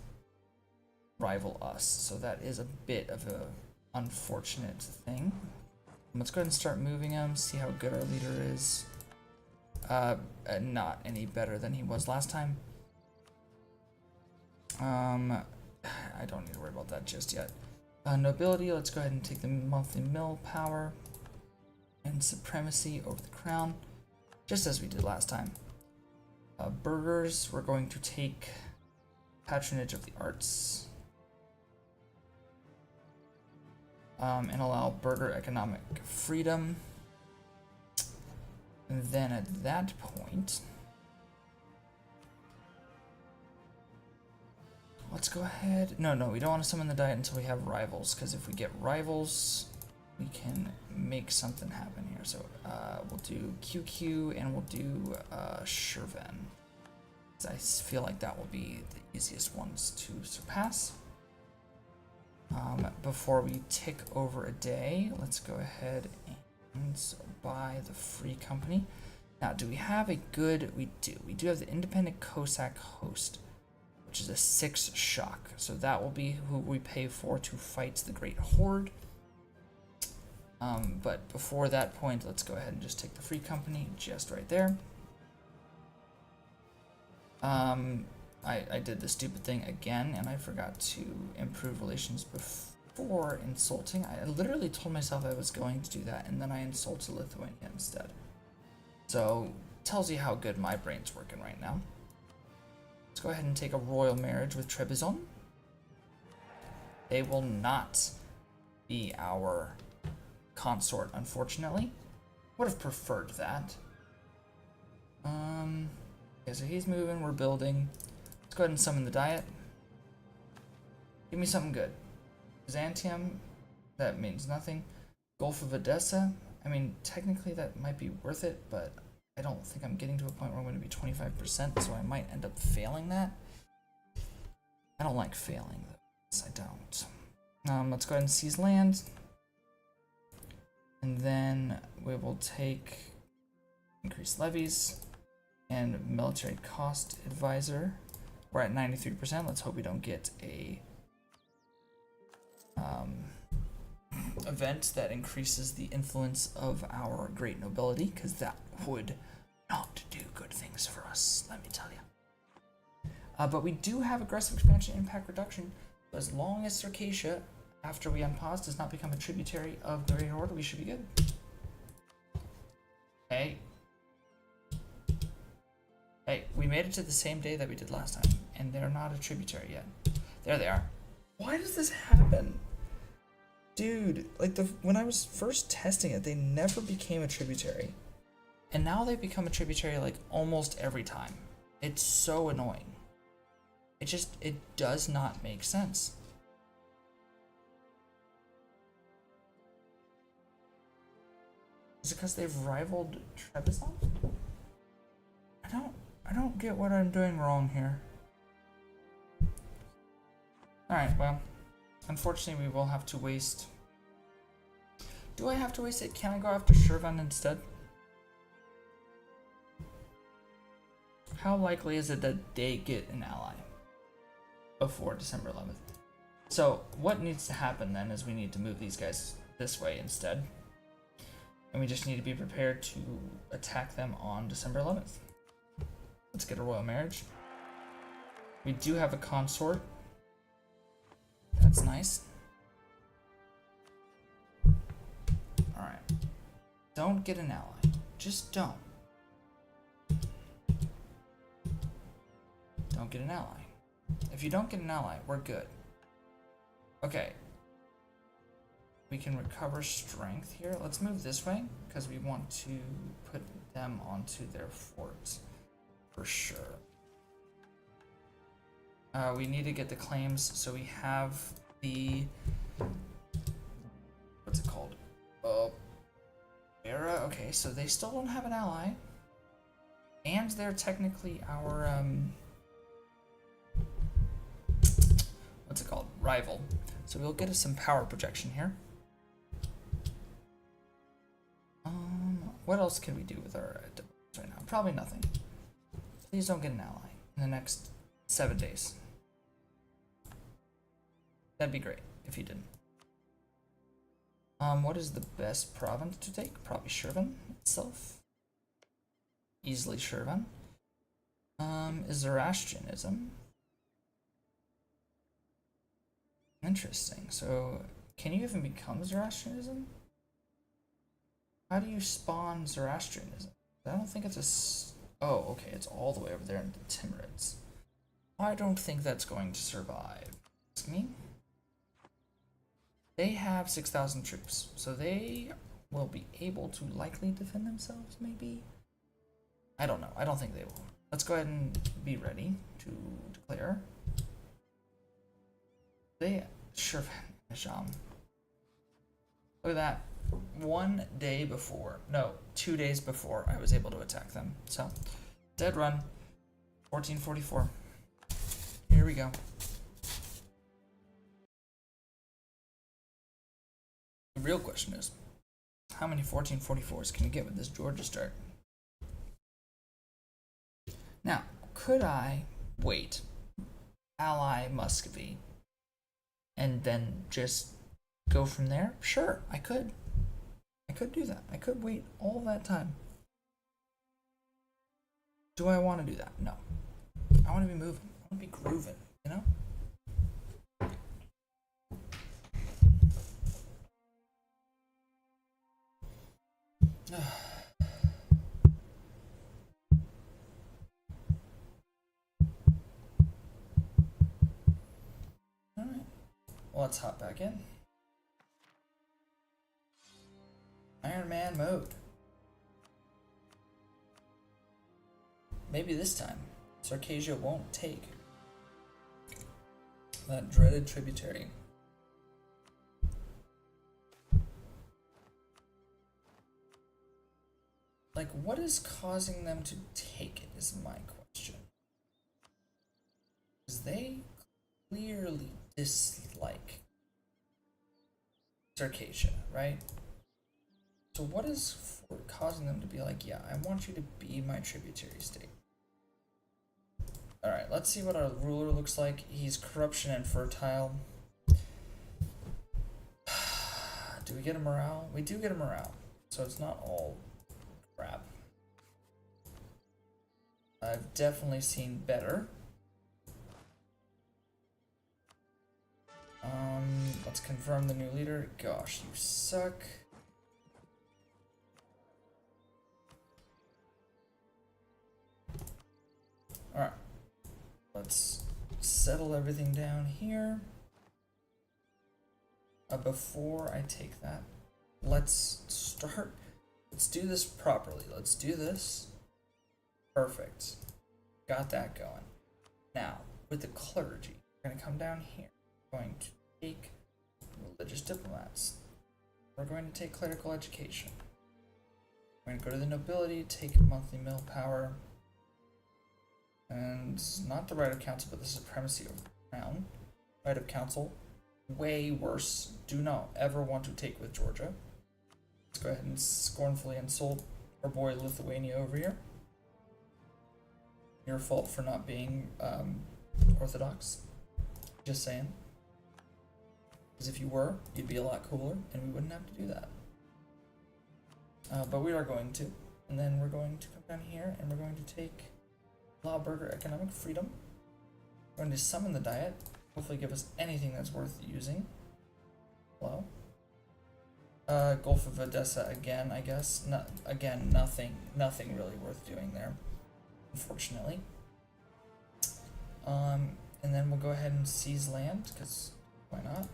rival us, so that is a bit of a unfortunate thing. Let's go ahead and start moving him, see how good our leader is. Not any better than he was last time. I don't need to worry about that just yet. Nobility, let's go ahead and take the monthly mill power and supremacy over the crown, just as we did last time. Burghers, we're going to take patronage of the arts. And allow burgher economic freedom. And then at that point, let's go ahead. No, we don't want to summon the diet until we have rivals, because if we get rivals, we can make something happen here. So we'll do QQ and we'll do Shervan. I feel like that will be the easiest ones to surpass. Before we tick over a day, let's go ahead and buy the free company. Now, do we have a good... We do. We do have the independent Cossack host, which is a 6 shock. So that will be who we pay for to fight the Great Horde. But before that point, let's go ahead and just take the free company just right there. I did the stupid thing again, and I forgot to improve relations before insulting. I literally told myself I was going to do that, and then I insulted Lithuania instead. So, tells you how good my brain's working right now. Let's go ahead and take a royal marriage with Trebizond. They will not be our consort, unfortunately. Would have preferred that. Okay, so he's moving, we're building. Let's go ahead and summon the diet. Give me something good. Byzantium, that means nothing. Gulf of Odessa, I mean, technically that might be worth it, but I don't think I'm getting to a point where I'm going to be 25%, so I might end up failing that. I don't like failing, though. Yes, I don't. Let's go ahead and seize land. And then we will take increased levies and military cost advisor. We're at 93%. Let's hope we don't get a event that increases the influence of our great nobility, because that would not do good things for us, let me tell you. But we do have aggressive expansion impact reduction. So as long as Circassia, after we unpause, does not become a tributary of the Great Horde, we should be good. Hey. Hey, we made it to the same day that we did last time, and they're not a tributary yet. There they are. Why does this happen? Dude, like when I was first testing it, they never became a tributary. And now they become a tributary like almost every time. It's so annoying. It does not make sense. Is it because they've rivaled Trebizond? I don't get what I'm doing wrong here. Alright, well, unfortunately we will have to waste... Do I have to waste it? Can I go after Shirvan instead? How likely is it that they get an ally before December 11th? So what needs to happen then is we need to move these guys this way instead. And we just need to be prepared to attack them on December 11th. Let's get a royal marriage. We do have a consort. That's nice. Alright. Don't get an ally. Just don't. Don't get an ally. If you don't get an ally, we're good. Okay. We can recover strength here. Let's move this way, because we want to put them onto their fort. For sure. We need to get the claims, so we have the... What's it called? Era? Okay, so they still don't have an ally. And they're technically our, what's it called? Rival. So we'll get us some power projection here. What else can we do with our developments right now? Probably nothing. Please don't get an ally in the next 7 days. That'd be great if you didn't. What is the best province to take? Probably Shirvan itself. Easily Shirvan. Is Zoroastrianism. Interesting. So, can you even become Zoroastrianism? How do you spawn Zoroastrianism? I don't think it's a... Oh, okay, it's all the way over there in the Timurids. I don't think that's going to survive. Ask me. They have 6,000 troops, so they will be able to likely defend themselves, maybe? I don't know. I don't think they will. Let's go ahead and be ready to declare. They... Sure, Nisham. Look at that. 1 day before, no, 2 days before I was able to attack them. So, dead run, 1444. Here we go. The real question is, how many 1444s can you get with this Georgia start? Now, could I wait, ally Muscovy, and then just go from there? Sure, I could. I could do that. I could wait all that time. Do I want to do that? No. I want to be moving. I want to be grooving, you know? Alright. Well, let's hop back in. Iron Man mode. Maybe this time, Circassia won't take that dreaded tributary. like, what is causing them to take it is my question. Because they clearly dislike Circasia, right? So what is causing them to be like, yeah, I want you to be my tributary state? Alright, let's see what our ruler looks like. He's corruption and fertile. Do we get a morale? We do get a morale, so it's not all crap. I've definitely seen better. Let's confirm the new leader. Gosh, you suck. Alright. Let's settle everything down here. Before I take that, let's start. Let's do this properly. Let's do this. Perfect. Got that going. Now, with the clergy, we're going to come down here. We're going to take religious diplomats. We're going to take clerical education. We're going to go to the nobility, take monthly mill power. And not the right of council, but the supremacy of the crown. Right of council. Way worse. Do not ever want to take with Georgia. Let's go ahead and scornfully insult our boy Lithuania over here. Your fault for not being Orthodox. Just saying. Because if you were, you'd be a lot cooler, and we wouldn't have to do that. But we are going to. And then we're going to come down here, and we're going to take Lawburger Economic Freedom. We're going to summon the Diet. Hopefully give us anything that's worth using. Hello? Gulf of Odessa again, I guess. Again, nothing really worth doing there, unfortunately. And then we'll go ahead and seize land, because why not?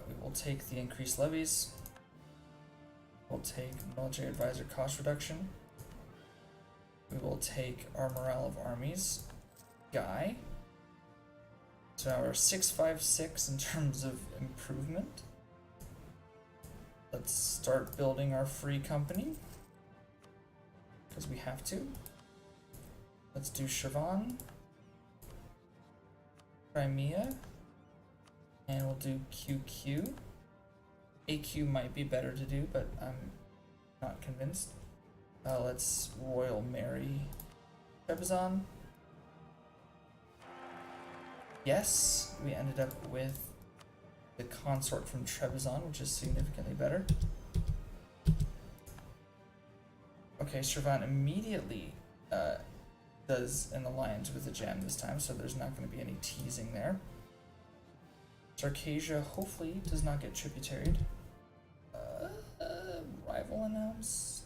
We will take the increased levies. We'll take military advisor cost reduction. We will take our morale of armies guy. So now we're 656 in terms of improvement. Let's start building our free company, because we have to. Let's do Shirvan, Crimea, and we'll do QQ. AQ might be better to do, but I'm not convinced. Let's Royal Mary Trebizond. Yes, we ended up with the consort from Trebizond, which is significantly better. Okay, Shirvan immediately does an alliance with the gem this time, so there's not going to be any teasing there. Circasia hopefully does not get tributaried. Rival announced.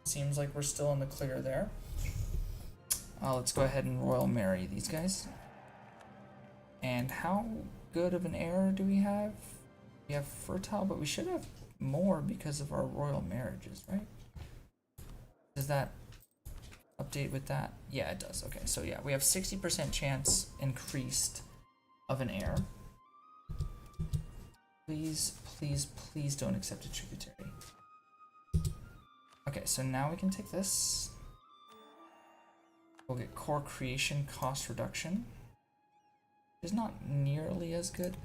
Seems like we're still in the clear there. Let's go ahead and Royal Marry these guys. And how good of an heir do we have? We have fertile, but we should have more because of our royal marriages, right? Does that update with that? Yeah, it does. Okay, so yeah, we have 60% chance increased of an heir. Please, please, please don't accept a tributary. Okay, so now we can take this. We'll get core creation cost reduction. It's not nearly as good.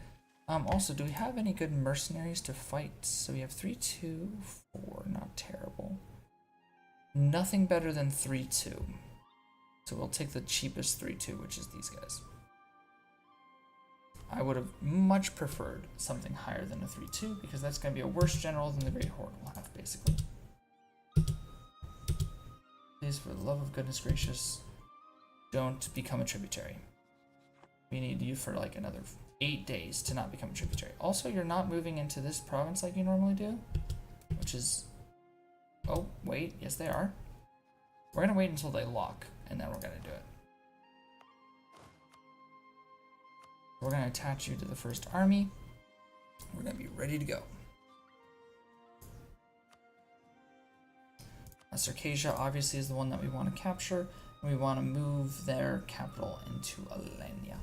Also, do we have any good mercenaries to fight? So we have 3, 2, 4, not terrible. Nothing better than 3, 2. So we'll take the cheapest 3, 2, which is these guys. I would have much preferred something higher than a 3, 2, because that's going to be a worse general than the Great Horde will have, basically. Please, for the love of goodness gracious, don't become a tributary. We need you for like another 8 days to not become a tributary. Also, you're not moving into this province like you normally do, which is... Oh, wait. Yes, they are. We're going to wait until they lock, and then we're going to do it. We're going to attach you to the first army. We're going to be ready to go. Circasia obviously is the one that we want to capture, and we want to move their capital into Alenia.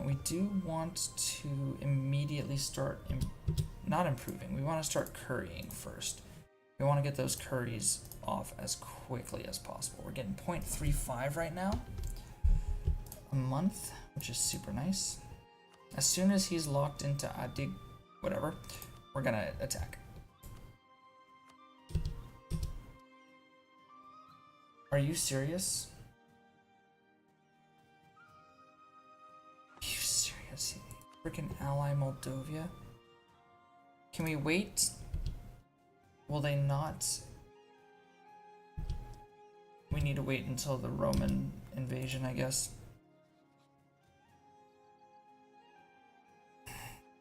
We do want to immediately start, not improving, we want to start currying first. We want to get those curries off as quickly as possible. We're getting 0.35 right now a month, which is super nice. As soon as he's locked into Adig, whatever, we're gonna attack. Are you serious? Are you serious? Freaking ally Moldova? Can we wait? Will they not? We need to wait until the Roman invasion, I guess.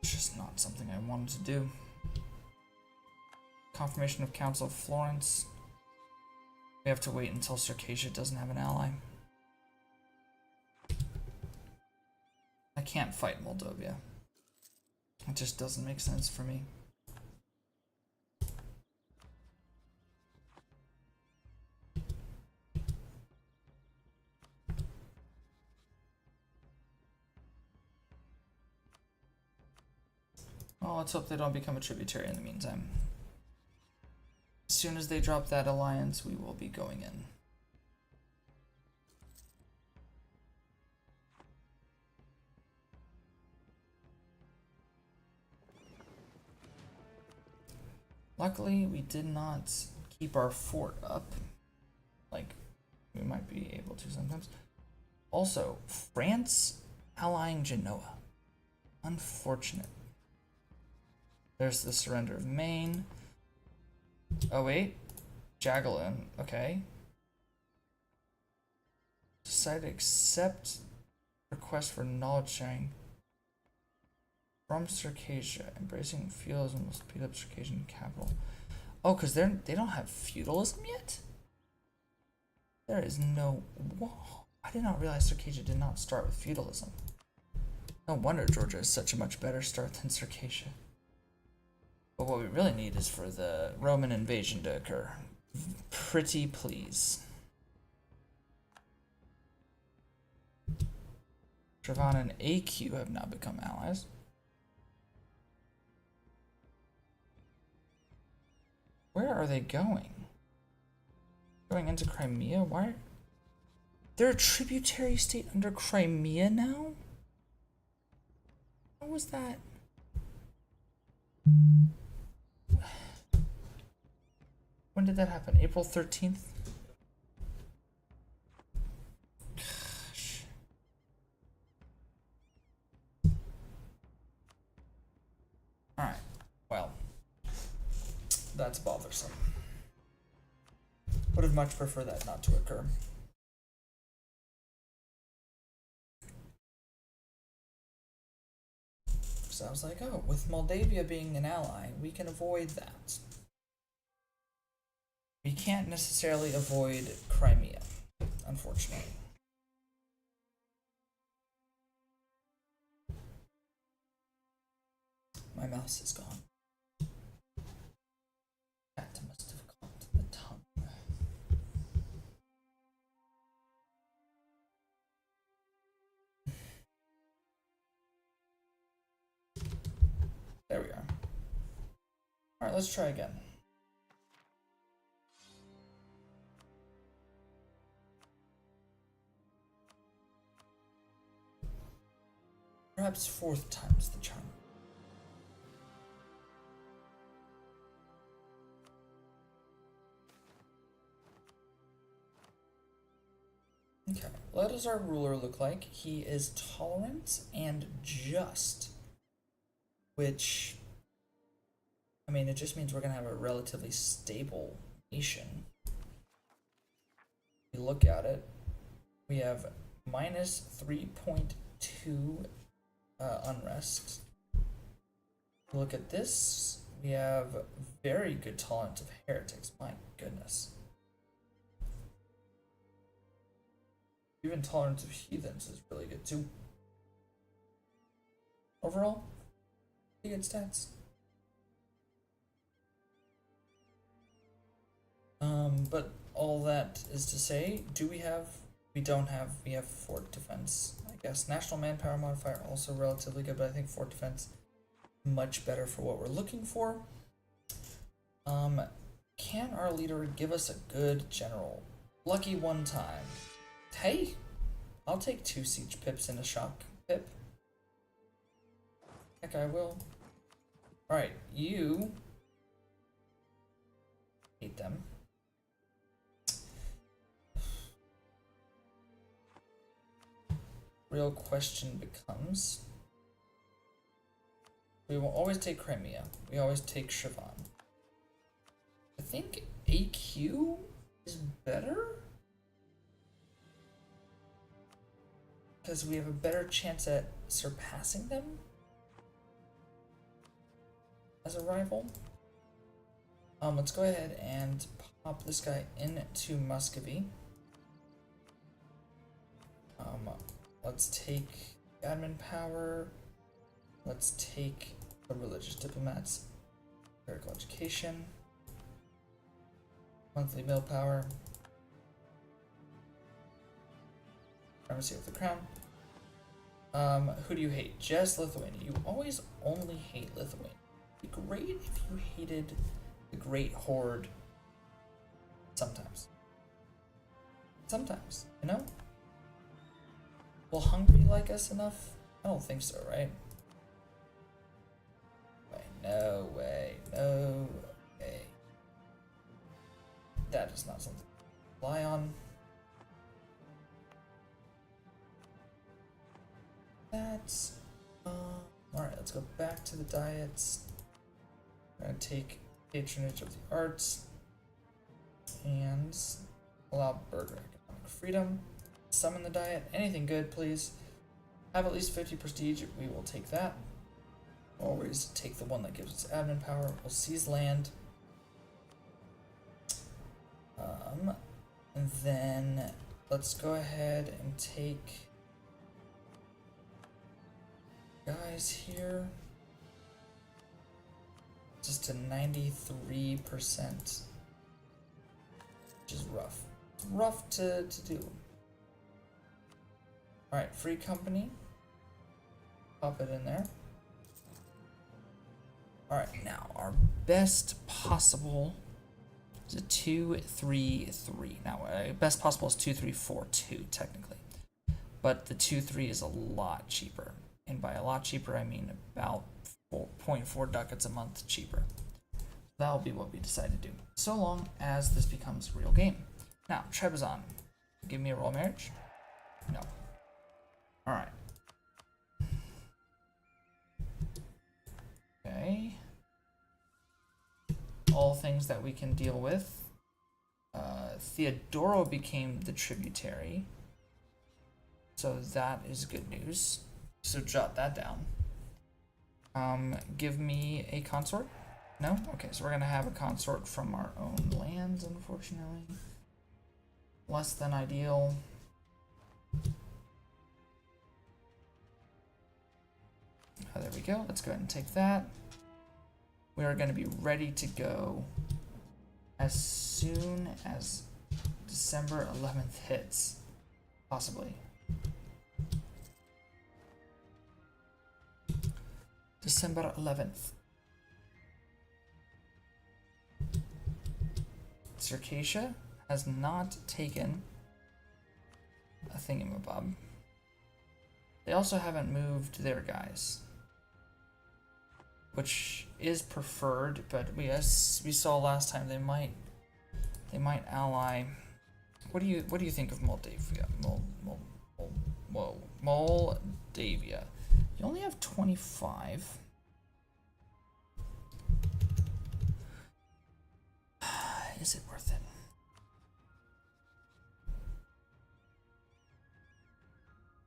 It's just not something I wanted to do. Confirmation of Council of Florence. We have to wait until Circassia doesn't have an ally. I can't fight Moldova. It just doesn't make sense for me. Well, let's hope they don't become a tributary in the meantime. As soon as they drop that alliance, we will be going in. Luckily, we did not keep our fort up, like we might be able to sometimes. Also, France allying Genoa. Unfortunate. There's the surrender of Maine. Oh wait, Jagelin, okay. Decide to accept request for knowledge sharing from Circassia. Embracing feudalism will speed up Circassian capital. Oh, because they don't have feudalism yet? There is no... Whoa. I did not realize Circassia did not start with feudalism. No wonder Georgia is such a much better start than Circassia. But what we really need is for the Roman invasion to occur. Pretty please. Travana and AQ have now become allies. Where are they going? Going into Crimea? Why? They're a tributary state under Crimea now? How was that? When did that happen? April 13th? Gosh. Alright, well, that's bothersome. Would have much preferred that not to occur. So I was like, oh, with Moldavia being an ally, we can avoid that. We can't necessarily avoid Crimea, unfortunately. My mouse is gone. That must have gone to the tongue. There we are. Alright, let's try again. Perhaps fourth time's the charm. Okay, what does our ruler look like? He is tolerant and just, which, I mean, it just means we're gonna have a relatively stable nation. If you look at it, we have minus 3.2 unrest. If you look at this, we have very good tolerance of heretics. My goodness. Even tolerance of heathens is really good too. Overall, pretty good stats. But all that is to say, we have fort defense. Like, Yes, national manpower modifier also relatively good, but I think fort defense much better for what we're looking for. Can our leader give us a good general? Lucky one time. Hey, I'll take 2 siege pips and a shock pip. Heck, I will. Alright, you hate them. Real question becomes, we will always take Crimea. We always take Sivan. I think AQ is better? Because we have a better chance at surpassing them as a rival. Let's go ahead and pop this guy into Muscovy. Let's take admin power. Let's take the religious diplomats, clerical education, monthly mill power, primacy of the crown. Who do you hate? Just Lithuania. You always only hate Lithuania. It'd be great if you hated the Great Horde. Sometimes. Sometimes, you know? Will Hungary like us enough? I don't think so, right? No way, no way. That is not something to rely on. That's alright, let's go back to the diets. We're gonna take patronage of the arts and allow burger economic freedom. Summon the diet. Anything good, please. Have at least 50 prestige. We will take that. Always take the one that gives us admin power. We'll seize land. And then let's go ahead and take guys here. Just to 93%. Which is rough. It's rough to do. Alright, free company. Pop it in there. Alright, now our best possible is a 2-3-3. Now, best possible is 2-3-4-2, technically. But the 2-3 is a lot cheaper. And by a lot cheaper, I mean about 4.4 ducats a month cheaper. That'll be what we decide to do. So long as this becomes a real game. Now, Trebizond. Give me a royal marriage? No. Alright. Okay. All things that we can deal with. Theodoro became the tributary. So that is good news. So jot that down. Give me a consort? No? Okay, so we're gonna have a consort from our own lands, unfortunately. Less than ideal. Oh, there we go. Let's go ahead and take that. We are going to be ready to go as soon as December 11th hits. Possibly. December 11th. Circassia has not taken a thingamabob. They also haven't moved their guys, which is preferred, but as we saw last time, they might ally. What do you think of Moldavia? Moldavia. You only have 25. Is it worth it?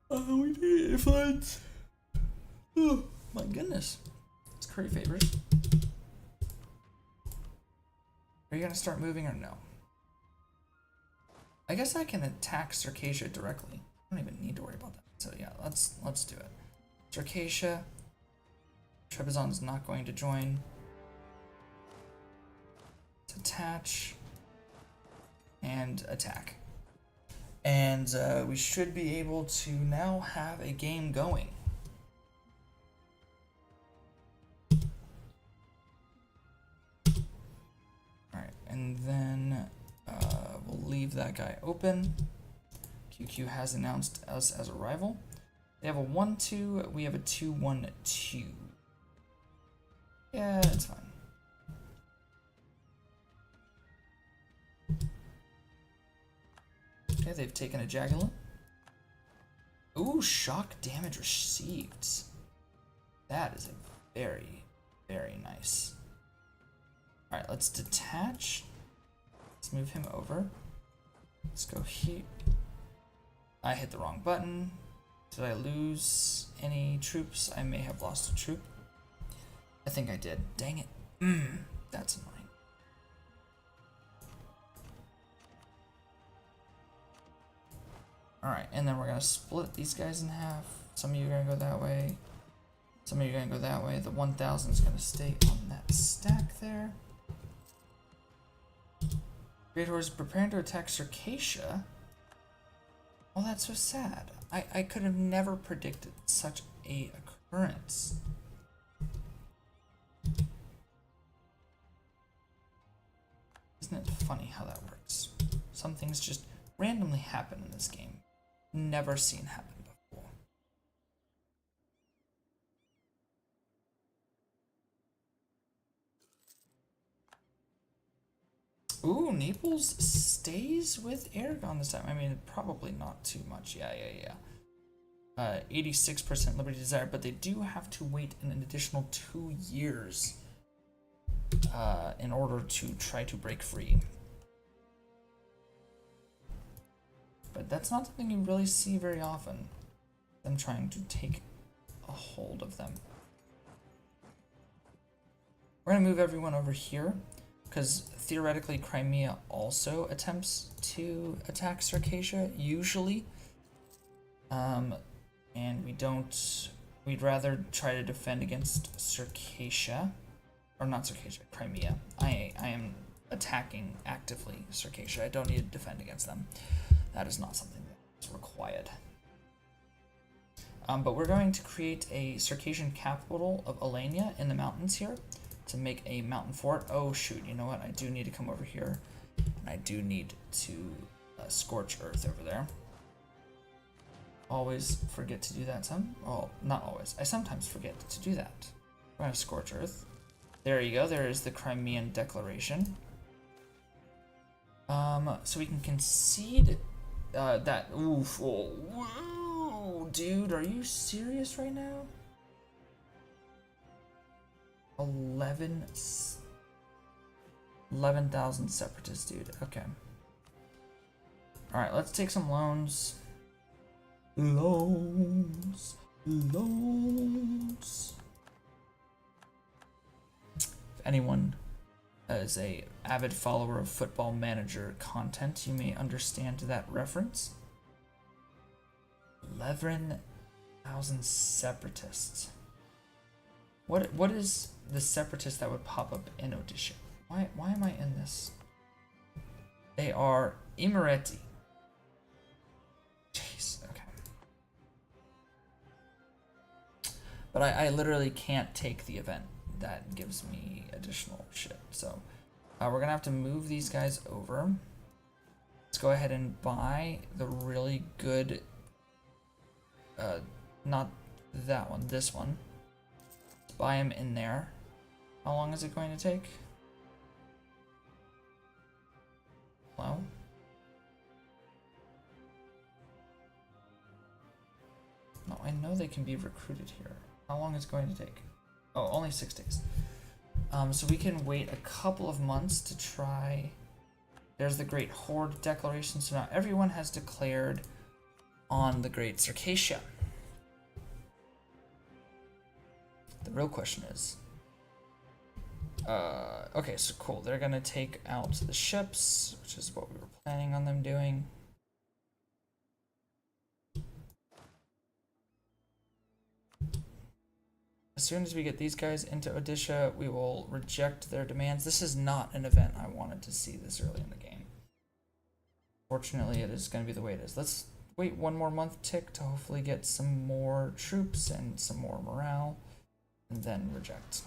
Oh, we need influence. Oh my goodness. Let's curry favors. Are you gonna start moving or no? I guess I can attack Circassia directly. I don't even need to worry about that. So yeah, let's do it. Circassia. Trebizond's not going to join. Let's attach and attack. And we should be able to now have a game going. Alright, and then we'll leave that guy open. QQ has announced us as a rival. They have a 1-2, we have a 2-1-2. Yeah, it's fine. Okay, they've taken a Jagulant. Ooh, shock damage received. That is a very, very nice. Alright, let's detach. Let's move him over. Let's go here. I hit the wrong button. Did I lose any troops? I may have lost a troop. I think I did. Dang it. That's annoying. Alright, and then we're going to split these guys in half. Some of you are going to go that way. Some of you are going to go that way. The 1000 is going to stay on that stack there. Great Horse preparing to attack Circassia. Oh, that's so sad. I could have never predicted such a occurrence. Isn't it funny how that works? Some things just randomly happen in this game. Never seen happen before. Ooh, Naples stays with Aragon this time. I mean, probably not too much. Yeah. 86% Liberty Desire, but they do have to wait an additional 2 years in order to try to break free. But that's not something you really see very often, them trying to take a hold of them. We're going to move everyone over here, because theoretically Crimea also attempts to attack Circassia, usually. And we'd rather try to defend against Circassia, or not Circassia, Crimea. I am attacking actively Circassia. I don't need to defend against them. That is not something that's required. But we're going to create a Circassian capital of Alania in the mountains here to make a mountain fort. Oh shoot, you know what? I do need to come over here, and I do need to scorch earth over there. Always forget to do that well, not always. I sometimes forget to do that. We're going to scorch earth. There you go. There is the Crimean Declaration. So we can concede that. Oof. Oh, whoa, dude, are you serious right now? 11,000 separatists, dude. Okay. All right, let's take some loans. Loans. If anyone is a avid follower of Football Manager content, you may understand that reference. 11,000 separatists. What is the separatist that would pop up in Odisha? Why am I in this? They are Imereti. Jeez, okay. But I literally can't take the event. That gives me additional shit. So we're gonna have to move these guys over. Let's go ahead and buy the really good, not that one, this one. Let's buy him in there. How long is it going to take? Well, no, I know they can be recruited here. How long is it going to take? Oh, only 6 days. So we can wait a couple of months to try. There's the Great Horde Declaration. So now everyone has declared on the Great Circassia. The real question is, okay, so cool. They're gonna take out the ships, which is what we were planning on them doing. As soon as we get these guys into Odisha, we will reject their demands. This is not an event I wanted to see this early in the game. Fortunately, it is going to be the way it is. Let's wait one more month tick to hopefully get some more troops and some more morale, and then reject.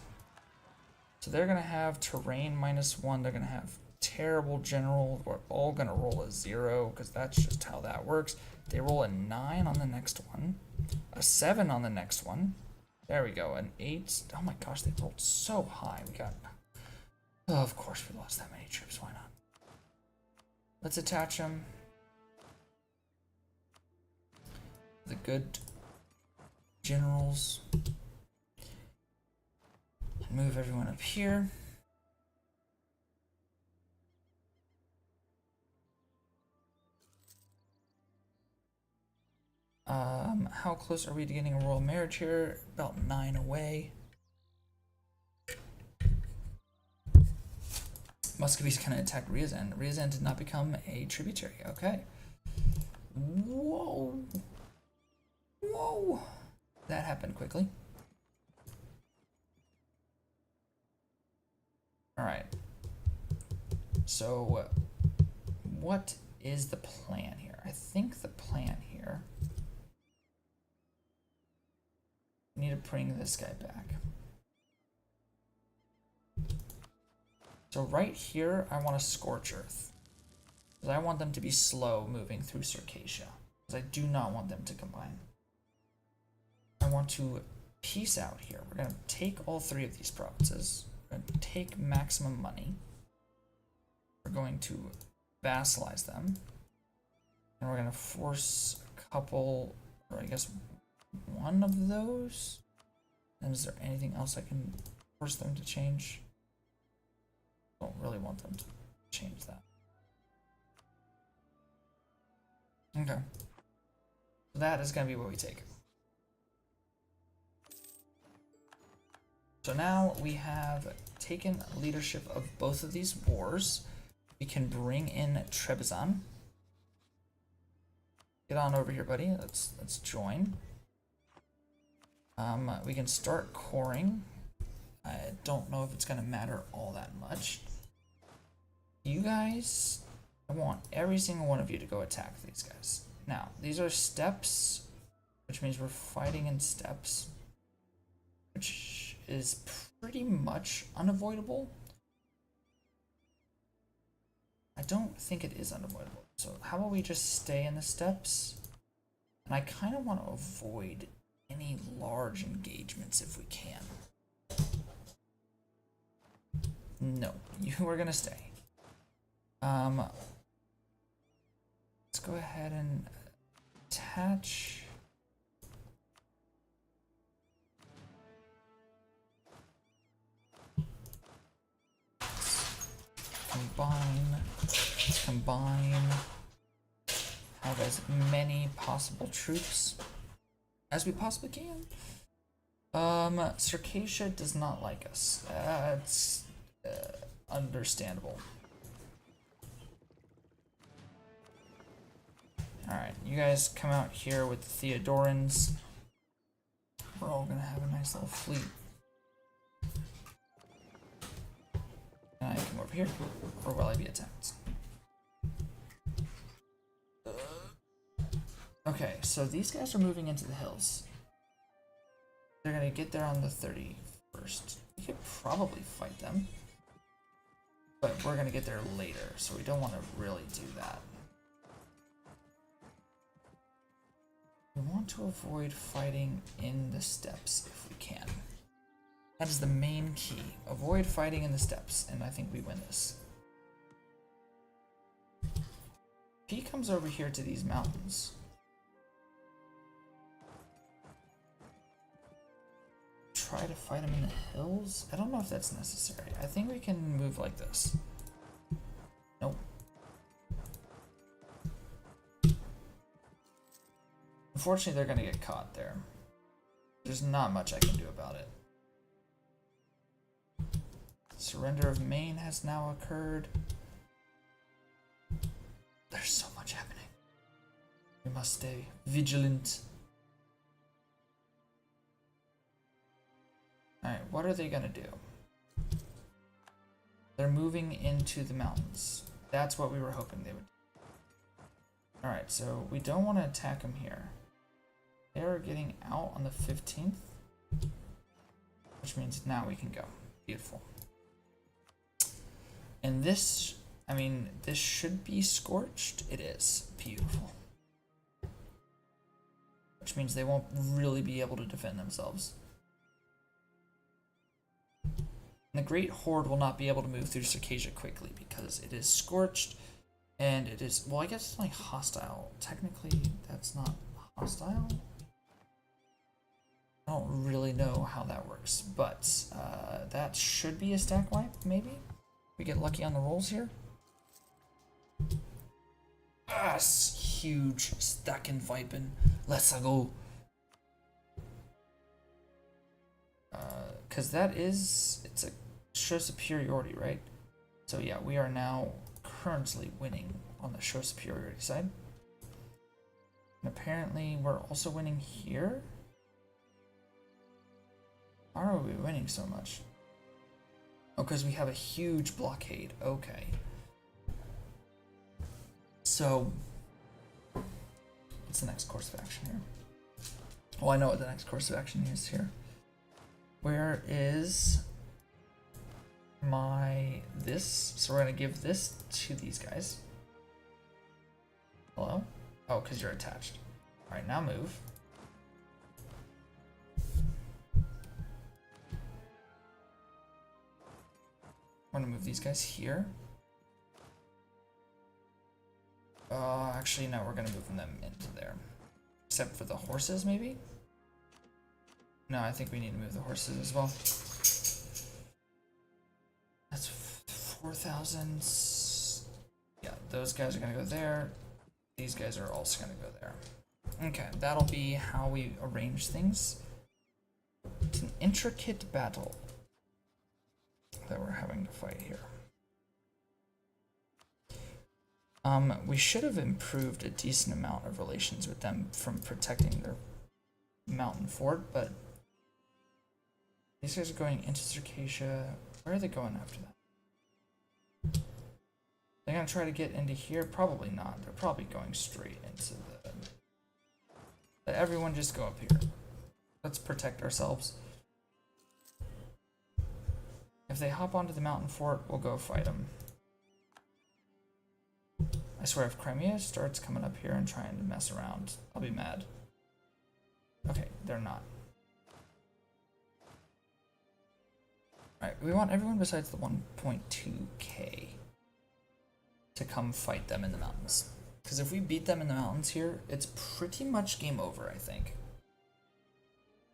So they're going to have terrain -1. They're going to have terrible general. We're all going to roll a 0 because that's just how that works. They roll a 9 on the next one, a 7 on the next one. There we go, an 8. Oh my gosh, they rolled so high. We got... Oh, of course we lost that many troops. Why not? Let's attach them. The good generals. And move everyone up here. How close are we to getting a royal marriage here? About 9 away. Muscovy's gonna attack Ryazan. Ryazan did not become a tributary. Okay. Whoa. Whoa. That happened quickly. Alright. So, what is the plan here? I think the plan here... I need to bring this guy back. So right here, I want a Scorch Earth. Because I want them to be slow moving through Circassia. Because I do not want them to combine. I want to peace out here. We're going to take all 3 of these provinces. We're going to take maximum money. We're going to vassalize them. And we're going to force a couple, or I guess one of those. And is there anything else I can force them to change? Don't really want them to change that. Okay. So that is going to be what we take. So now we have taken leadership of both of these wars. We can bring in Trebizond. Get on over here, buddy. Let's join. We can start coring. I don't know if it's going to matter all that much. You guys, I want every single one of you to go attack these guys. Now, these are steppes, which means we're fighting in steppes, which is pretty much unavoidable. I don't think it is unavoidable. So how about we just stay in the steppes? And I kind of want to avoid any large engagements if we can. No, you are gonna stay. Let's go ahead and attach. Combine. Have as many possible troops as we possibly can. Circassia does not like us. It's understandable. Alright, you guys come out here with the Theodorans. We're all gonna have a nice little fleet. And I come over here, or will I be attacked? Okay, so these guys are moving into the hills. They're gonna get there on the 31st. We could probably fight them. But we're gonna get there later, so we don't want to really do that. We want to avoid fighting in the steppes if we can. That is the main key. Avoid fighting in the steppes, and I think we win this. If he comes over here to these mountains, try to fight him in the hills? I don't know if that's necessary. I think we can move like this. Nope. Unfortunately, they're gonna get caught there. There's not much I can do about it. Surrender of Maine has now occurred. There's so much happening. We must stay vigilant. Alright, what are they gonna do? They're moving into the mountains. That's what we were hoping they would do. Alright, so we don't want to attack them here. They are getting out on the 15th, which means now we can go. Beautiful. And this, I mean, this should be scorched. It is. Beautiful. Which means they won't really be able to defend themselves. And the Great Horde will not be able to move through Circassia quickly because it is scorched and it is, well, I guess it's like hostile. Technically, that's not hostile. I don't really know how that works, but that should be a stack wipe, maybe? We get lucky on the rolls here. Ah, huge stacking viping. Let's go. Because that is, it's a show superiority, right? So yeah, we are now currently winning on the show superiority side. And apparently we're also winning here. Why are we winning so much? Oh, because we have a huge blockade. Okay. So, what's the next course of action here? Oh, I know what the next course of action is here. Where is my this? So we're gonna give this to these guys. Hello? Oh, because you're attached. Alright, now move. I'm gonna move these guys here. Actually, no, we're gonna move them into there. Except for the horses, maybe? No, I think we need to move the horses as well. That's 4,000. Yeah, those guys are gonna go there. These guys are also gonna go there. Okay, that'll be how we arrange things. It's an intricate battle that we're having to fight here. We should have improved a decent amount of relations with them from protecting their mountain fort, but these guys are going into Circassia. Where are they going after that? They're gonna try to get into here? Probably not. They're probably going straight into the... Let everyone just go up here. Let's protect ourselves. If they hop onto the mountain fort, we'll go fight them. I swear, if Crimea starts coming up here and trying to mess around, I'll be mad. Okay, they're not. Alright, we want everyone besides the 1.2k to come fight them in the mountains. Because if we beat them in the mountains here, it's pretty much game over, I think.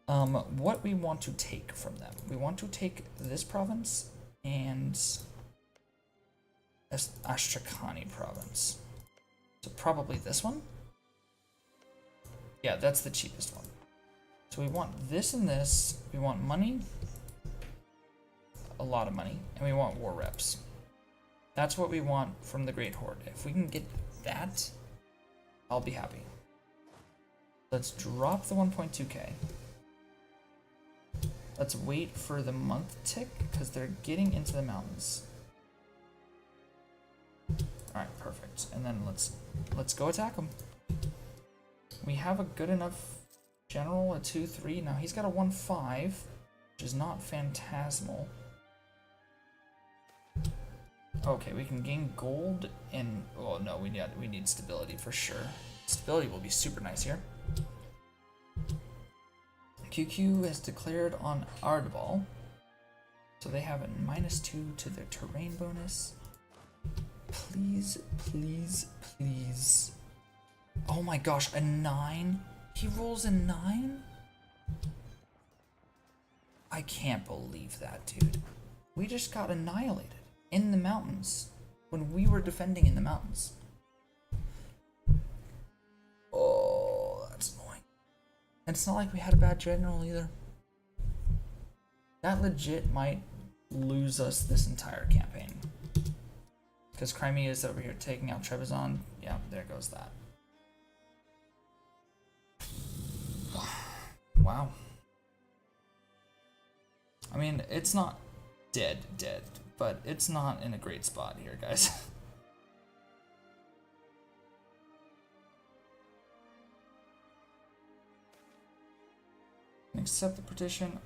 What we want to take from them. We want to take this province and Astrakani province. So probably this one? Yeah, that's the cheapest one. So we want this and this. We want money. A lot of money. And we want war reps. That's what we want from the Great Horde. If we can get that, I'll be happy. Let's drop the 1.2k. Let's wait for the month tick, because they're getting into the mountains. Alright, perfect. And then let's go attack them. We have a good enough general, a 2-3. Now he's got a 1-5, which is not phantasmal. Okay, we can gain gold and... Oh no, we need stability for sure. Stability will be super nice here. QQ has declared on Ardball, so they have a -2 to their terrain bonus. Please, please, please. Oh my gosh, a 9? He rolls a 9? I can't believe that, dude. We just got annihilated in the mountains when we were defending in the mountains. Oh, that's annoying. And it's not like we had a bad general either. That legit might lose us this entire campaign. Because Crimea is over here taking out Trebizond. Yeah, there goes that. Wow. I mean, it's not dead, but it's not in a great spot here, guys. accept the petition.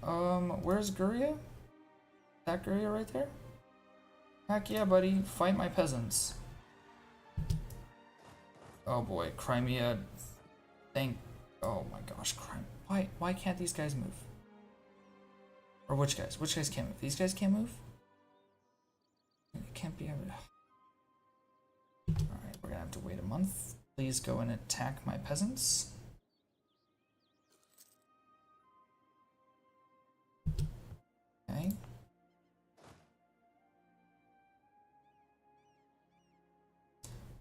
Where's Guria? That Guria right there? Heck yeah, buddy. Fight my peasants. Oh boy, Crimea. Oh my gosh, Why can't these guys move? Or which guys? Which guys can't move? These guys can't move? It can't be ever. Alright, we're gonna have to wait a month. Please go and attack my peasants. Okay.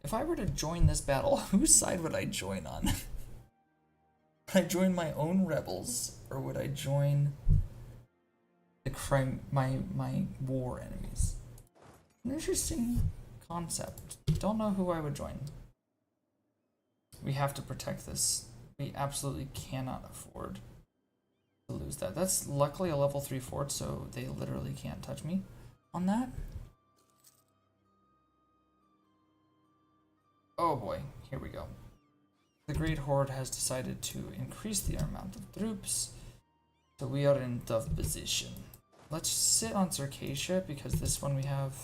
If I were to join this battle, whose side would I join on? Would I join my own rebels, or would I join my war enemies? An interesting concept. Don't know who I would join. We have to protect this. We absolutely cannot afford to lose that. That's luckily a level 3 fort, so they literally can't touch me on that. Oh boy, here we go. The Great Horde has decided to increase the amount of troops, so we are in tough position. Let's sit on Circassia, because this one we have...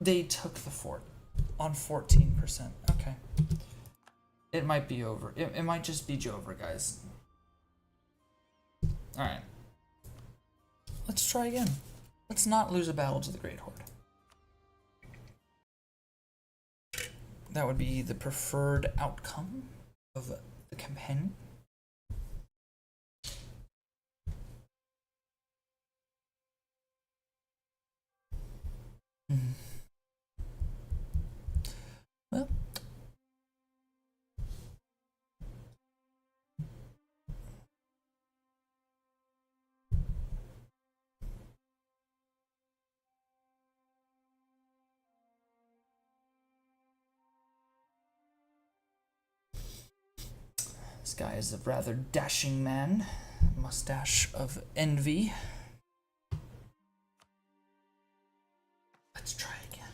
They took the fort on 14%. Okay. It might be over. It might just be over, guys. Alright. Let's try again. Let's not lose a battle to the Great Horde. That would be the preferred outcome of the campaign. Well, this guy is a rather dashing man. Mustache of envy. Let's try again.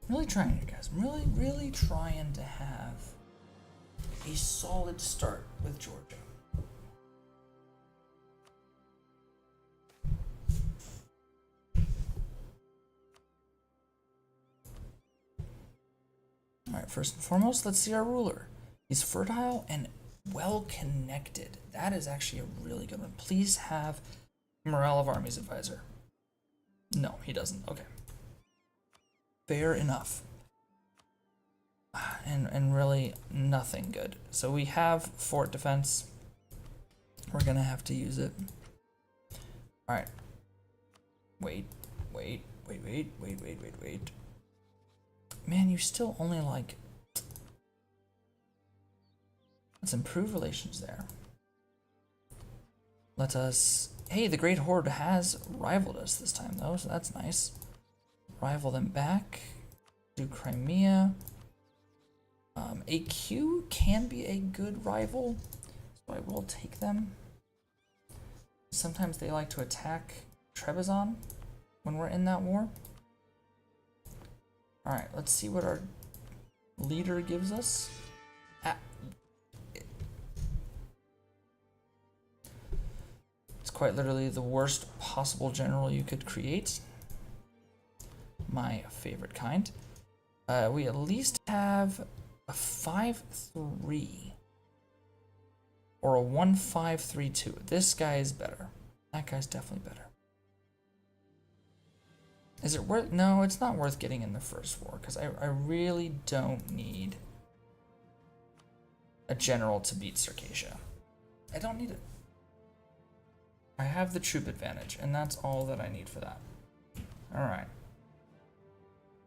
I'm really trying here, guys. I'm really trying to have a solid start with Georgia. Alright, first and foremost, let's see our ruler. He's fertile and well connected. That is actually a really good one. Please have Morale of Armies advisor. No, he doesn't. Okay. Fair enough. And really nothing good. So we have fort defense. We're gonna have to use it. Alright. Wait. Man, you still only like... Let's improve relations there. Let us... Hey, the Great Horde has rivaled us this time though, so that's nice. Rival them back. Do Crimea. AQ can be a good rival, so I will take them. Sometimes they like to attack Trebizond when we're in that war. Alright, let's see what our leader gives us. It's quite literally the worst possible general you could create. My favorite kind. We at least have a 5-3 or a 1-5-3-2. This guy is better. That guy's definitely better. Is it worth... No, it's not worth getting in the first war, because I really don't need a general to beat Circassia. I don't need it. I have the troop advantage, and that's all that I need for that. Alright.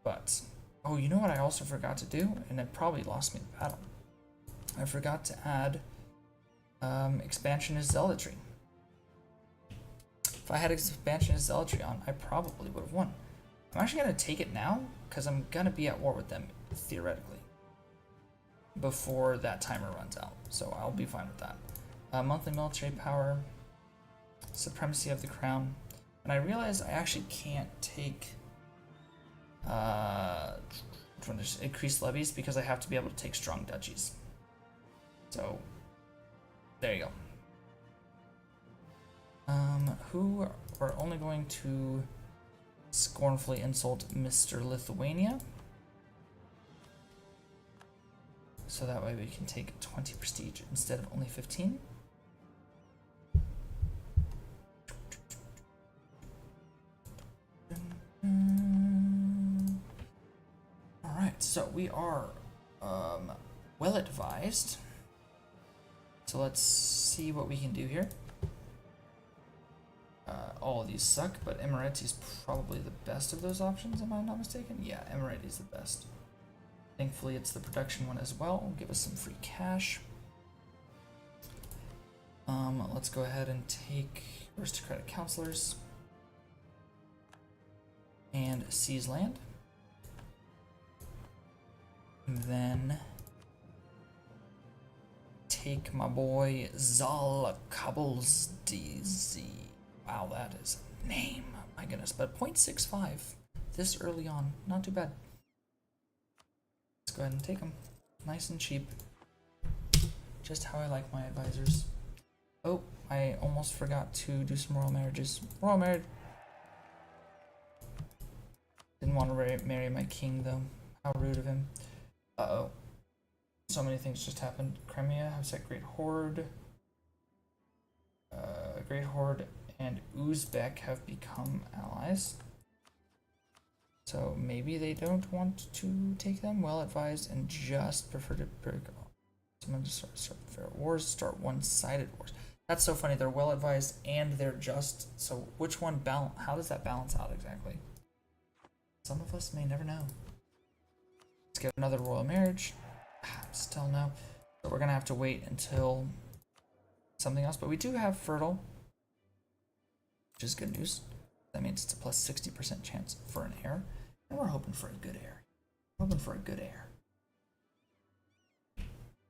But, oh, you know what I also forgot to do? And it probably lost me the battle. I forgot to add expansionist zealotry. If I had expansionist zealotry on, I probably would have won. I'm actually going to take it now, because I'm going to be at war with them, theoretically, before that timer runs out. So I'll be fine with that. Monthly military power, supremacy of the crown. And I realize I actually can't take Which one is increased levies? Because I have to be able to take strong duchies. So, there you go. Who we're only going to scornfully insult Mr. Lithuania. So that way we can take 20 prestige instead of only 15. Alright, so we are well advised. So let's see what we can do here. All of these suck, but Emirati is probably the best of those options, am I not mistaken? Yeah, Emirati is the best. Thankfully, it's the production one as well. It'll give us some free cash. Let's go ahead and take aristocratic counselors and seize land. And then take my boy Zal Kabulsdz. Wow, that is a name. My goodness, but 0.65 this early on, not too bad. Let's go ahead and take them, nice and cheap. Just how I like my advisors. Oh, I almost forgot to do some royal marriages. Royal marriage. Didn't want to marry my king though. How rude of him. Uh-oh. So many things just happened. Crimea has that Great Horde. Great Horde and Uzbek have become allies. So maybe they don't want to take them. Well advised and just prefer to break someone to start fair wars, start one-sided wars. That's so funny. They're well advised and they're just. So which one balance? How does that balance out exactly? Some of us may never know. Let's get another royal marriage. Still no. So we're gonna have to wait until something else. But we do have fertile, which is good news. That means it's a plus 60% chance for an heir, and we're hoping for a good heir. Hoping for a good heir.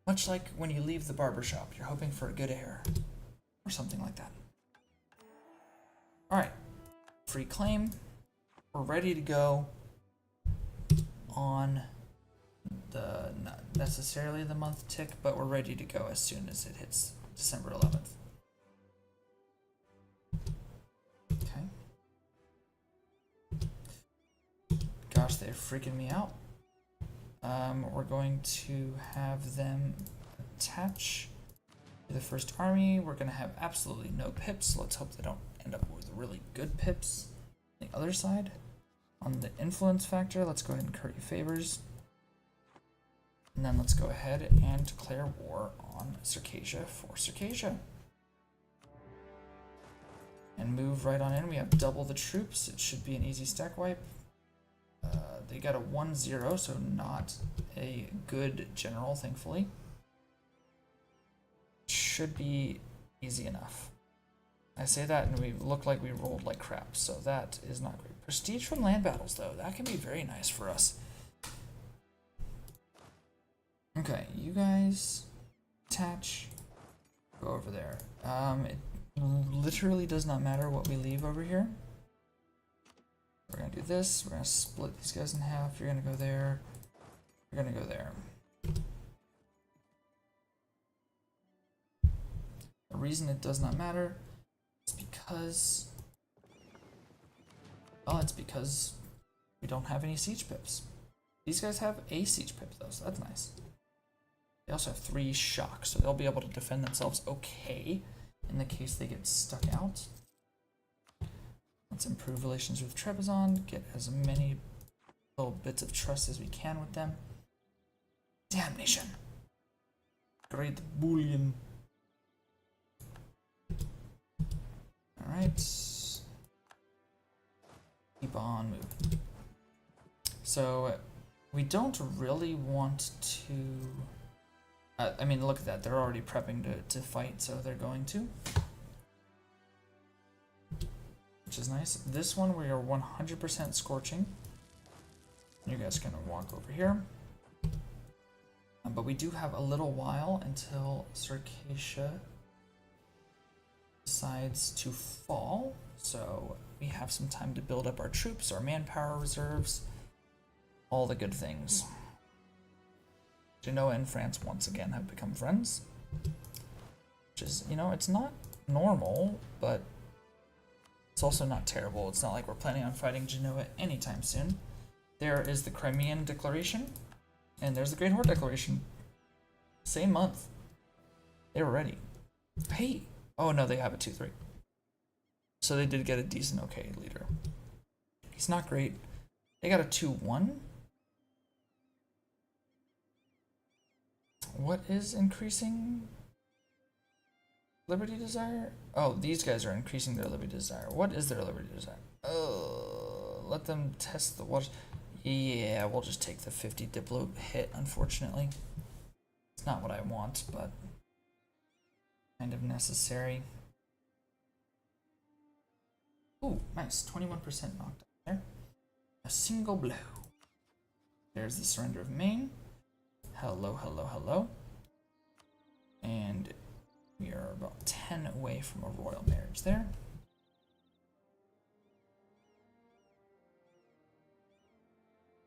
Much like when you leave the barber shop, you're hoping for a good heir, or something like that. All right, free claim. We're ready to go on the, not necessarily the month tick, but we're ready to go as soon as it hits December 11th. Okay. Gosh, they're freaking me out. We're going to have them attach to the first army. We're going to have absolutely no pips. Let's hope they don't end up with really good pips. On the other side, on the influence factor, let's go ahead and curry favors. And then let's go ahead and declare war on Circassia for Circassia. And move right on in. We have double the troops. It should be an easy stack wipe. They got a 1-0, so not a good general, thankfully. Should be easy enough. I say that and we look like we rolled like crap, so that is not great. Prestige from land battles, though. That can be very nice for us. Okay, you guys attach. Go over there. It literally does not matter what we leave over here. We're gonna do this. We're gonna split these guys in half. You're gonna go there. You're gonna go there. The reason it does not matter is because, well, it's because we don't have any siege pips. These guys have a siege pip though, so that's nice. They also have 3 shocks, so they'll be able to defend themselves okay in the case they get stuck out. Let's improve relations with Trebizond, get as many little bits of trust as we can with them. Damnation! Great bullion. Alright. Keep on moving. So, we don't really want to... I mean, look at that. They're already prepping to fight, so they're going to. Which is nice. This one we are 100% scorching. You guys are going to walk over here. But we do have a little while until Circassia decides to fall. So we have some time to build up our troops, our manpower reserves. all the good things. Genoa and France once again have become friends. Which is, you know, it's not normal, but it's also not terrible. It's not like we're planning on fighting Genoa anytime soon. There is the Crimean Declaration, and there's the Great Horde Declaration. Same month. They were ready. Hey! Oh no, they have a 2-3. So they did get a decent okay leader. He's not great. They got a 2-1. What is increasing liberty desire? Oh, these guys are increasing their liberty desire. What is their liberty desire? Let them test the waters. Yeah, we'll just take the 50 Diplo hit, unfortunately. It's not what I want, but kind of necessary. Ooh, nice. 21% knocked out there. A single blow. There's the surrender of Maine. Hello, hello, hello. And we are about 10 away from a royal marriage there.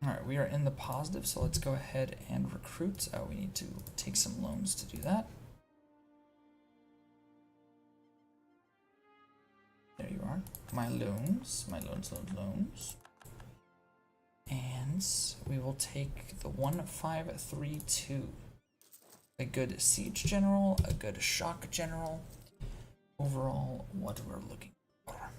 Alright, we are in the positive, so let's go ahead and recruit. Oh, we need to take some loans to do that. There you are. My loans. My loans. And we will take the 1532. A good siege general, a good shock general. Overall, what we're looking for.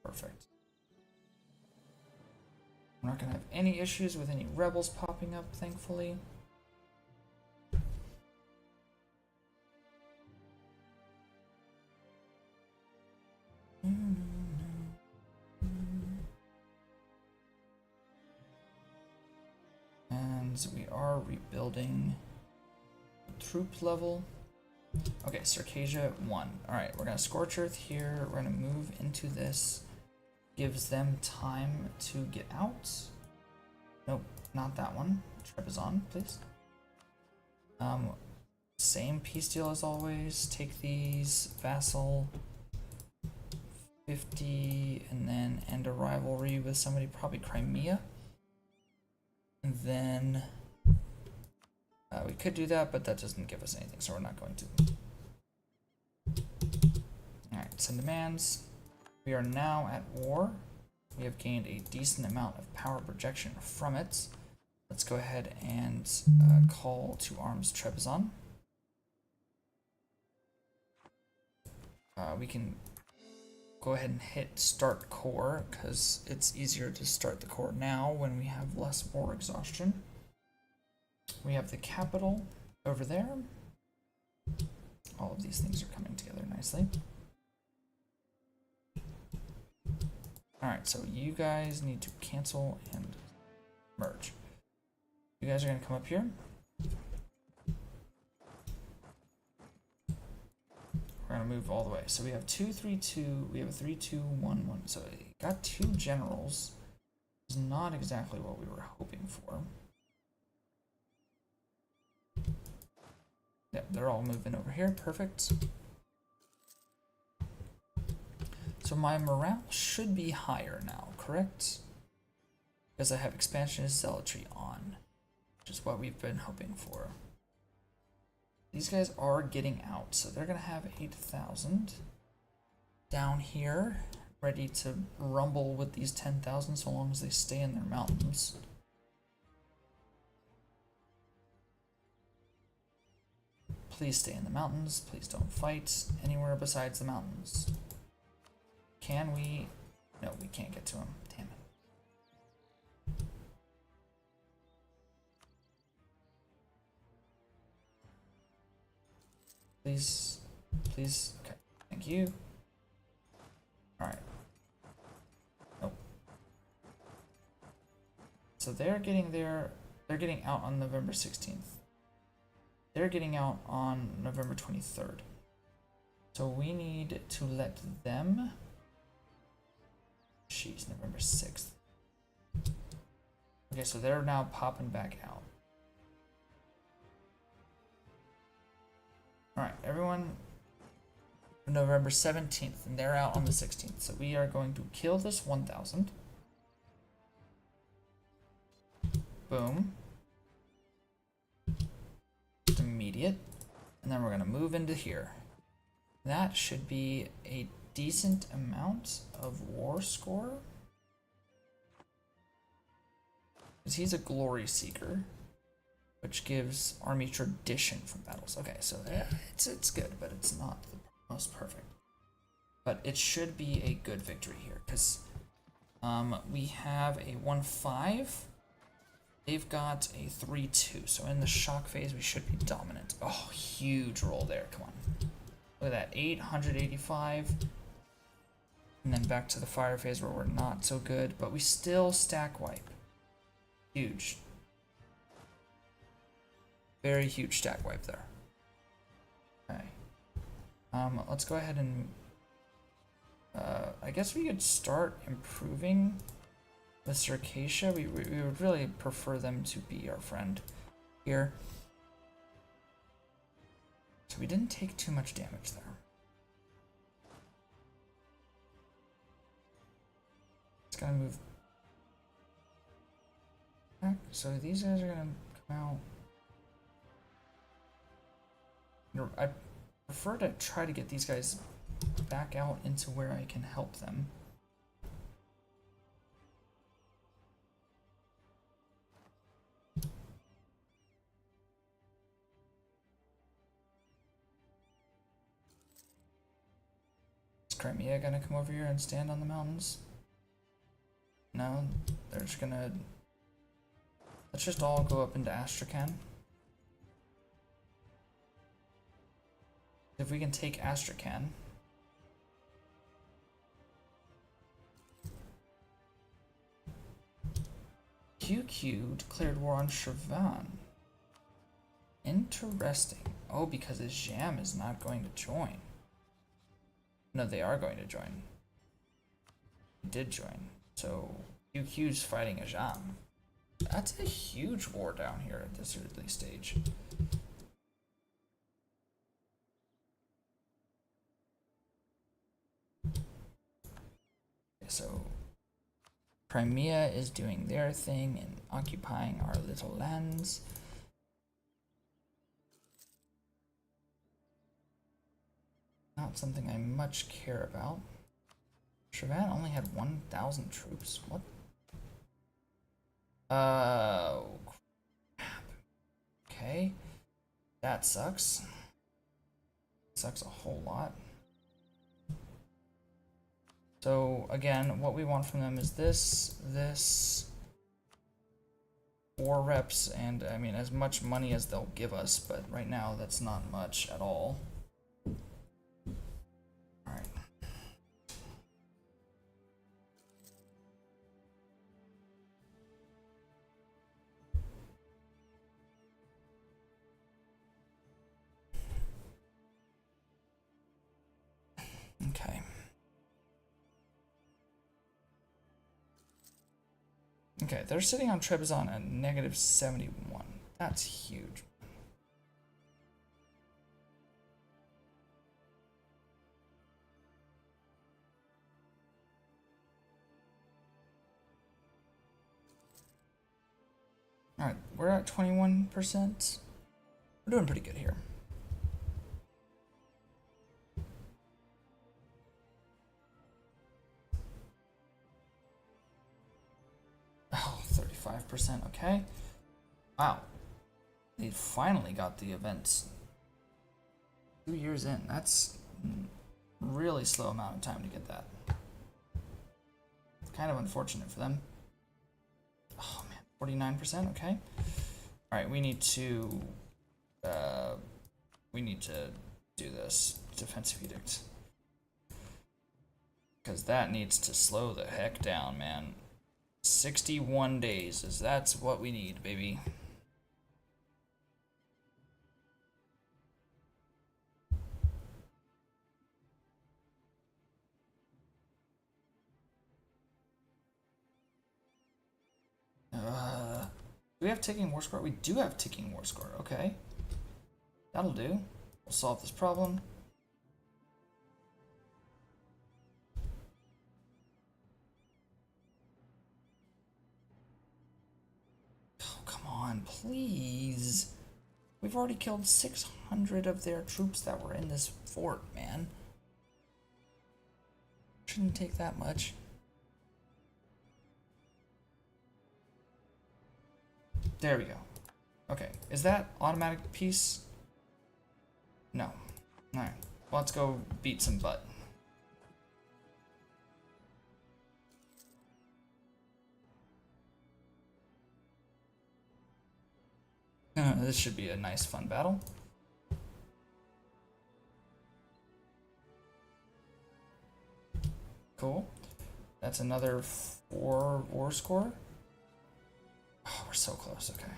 Perfect. We're not going to have any issues with any rebels popping up, thankfully. And we are rebuilding the troop level. Okay, Circassia 1. Alright, we're going to Scorch Earth here. We're going to move into this. Gives them time to get out. Nope, not that one. Trebizond, please. Same peace deal as always. Take these. Vassal. 50, and then end a rivalry with somebody, probably Crimea. And then we could do that, but that doesn't give us anything, so we're not going to. Alright, send demands. We are now at war. We have gained a decent amount of power projection from it. Let's go ahead and call to arms Trebizond. We can go ahead and hit start core because it's easier to start the core now when we have less war exhaustion. We have the capital over there. All of these things are coming together nicely. Alright, so you guys need to cancel and merge. You guys are going to come up here. We're going to move all the way. So we have 2, 3, 2. We have a 3, 2, 1, 1. So we got 2 generals. It's not exactly what we were hoping for. Yep, they're all moving over here. Perfect. So my morale should be higher now, correct? Because I have expansionist zealotry on, which is what we've been hoping for. These guys are getting out, so they're going to have 8,000 down here, ready to rumble with these 10,000 so long as they stay in their mountains. Please stay in the mountains. Please don't fight anywhere besides the mountains. Can we? No, we can't get to him. Damn it. Please. Please. Okay. Thank you. Alright. Nope. So they're getting there. They're getting out on November 16th. They're getting out on November 23rd. So we need to let them... Jeez, November 6th. Okay, so they're now popping back out. Alright, everyone November 17th, and they're out on the 16th. So we are going to kill this 1,000. Boom. Immediate. And then we're going to move into here. That should be a decent amount of war score. Because he's a glory seeker, which gives army tradition from battles. Okay, so it's good, but it's not the most perfect. But it should be a good victory here, because we have a 1-5. They've got a 3-2, so in the shock phase we should be dominant. Oh, huge roll there, come on. Look at that, 885. And then back to the fire phase where we're not so good, but we still stack wipe. Huge. Very huge stack wipe there. Okay. Let's go ahead and I guess we could start improving with Circasia. We would really prefer them to be our friend here. So we didn't take too much damage there. It's gonna move back. So these guys are gonna come out. I prefer to try to get these guys back out into where I can help them. Is Crimea gonna come over here and stand on the mountains? No, they're just gonna... Let's just all go up into Astrakhan. If we can take Astrakhan, QQ declared war on Shirvan. Interesting. Oh, because his Jam is not going to join. No, they are going to join. He did join. So QQ's fighting a Jam. That's a huge war down here at this early stage. So Crimea is doing their thing and occupying our little lands. Not something I much care about. Shirvan only had 1,000 troops. What? Oh, crap. Okay. That sucks. Sucks a whole lot. So again, what we want from them is this, 4 reps, and I mean as much money as they'll give us, but right now that's not much at all. Alright. Okay. Okay, they're sitting on Trebizond at -71. That's huge. Alright, we're at 21%. We're doing pretty good here. Oh, 35%, okay. Wow. They finally got the events. 2 years in. That's really slow amount of time to get that. Kind of unfortunate for them. Oh man, 49%, okay. Alright, we need to do this defensive edict. Because that needs to slow the heck down, man. 61 days that's what we need, baby. Do we have ticking war score? We do have ticking war score, okay. That'll do. We'll solve this problem. on, please. We've already killed 600 of their troops that were in this fort, man. Shouldn't take that much. There we go. Okay, is that automatic peace? No. Alright, well, let's go beat some butt. This should be a nice, fun battle. Cool. That's another 4 war score. Oh, we're so close, okay.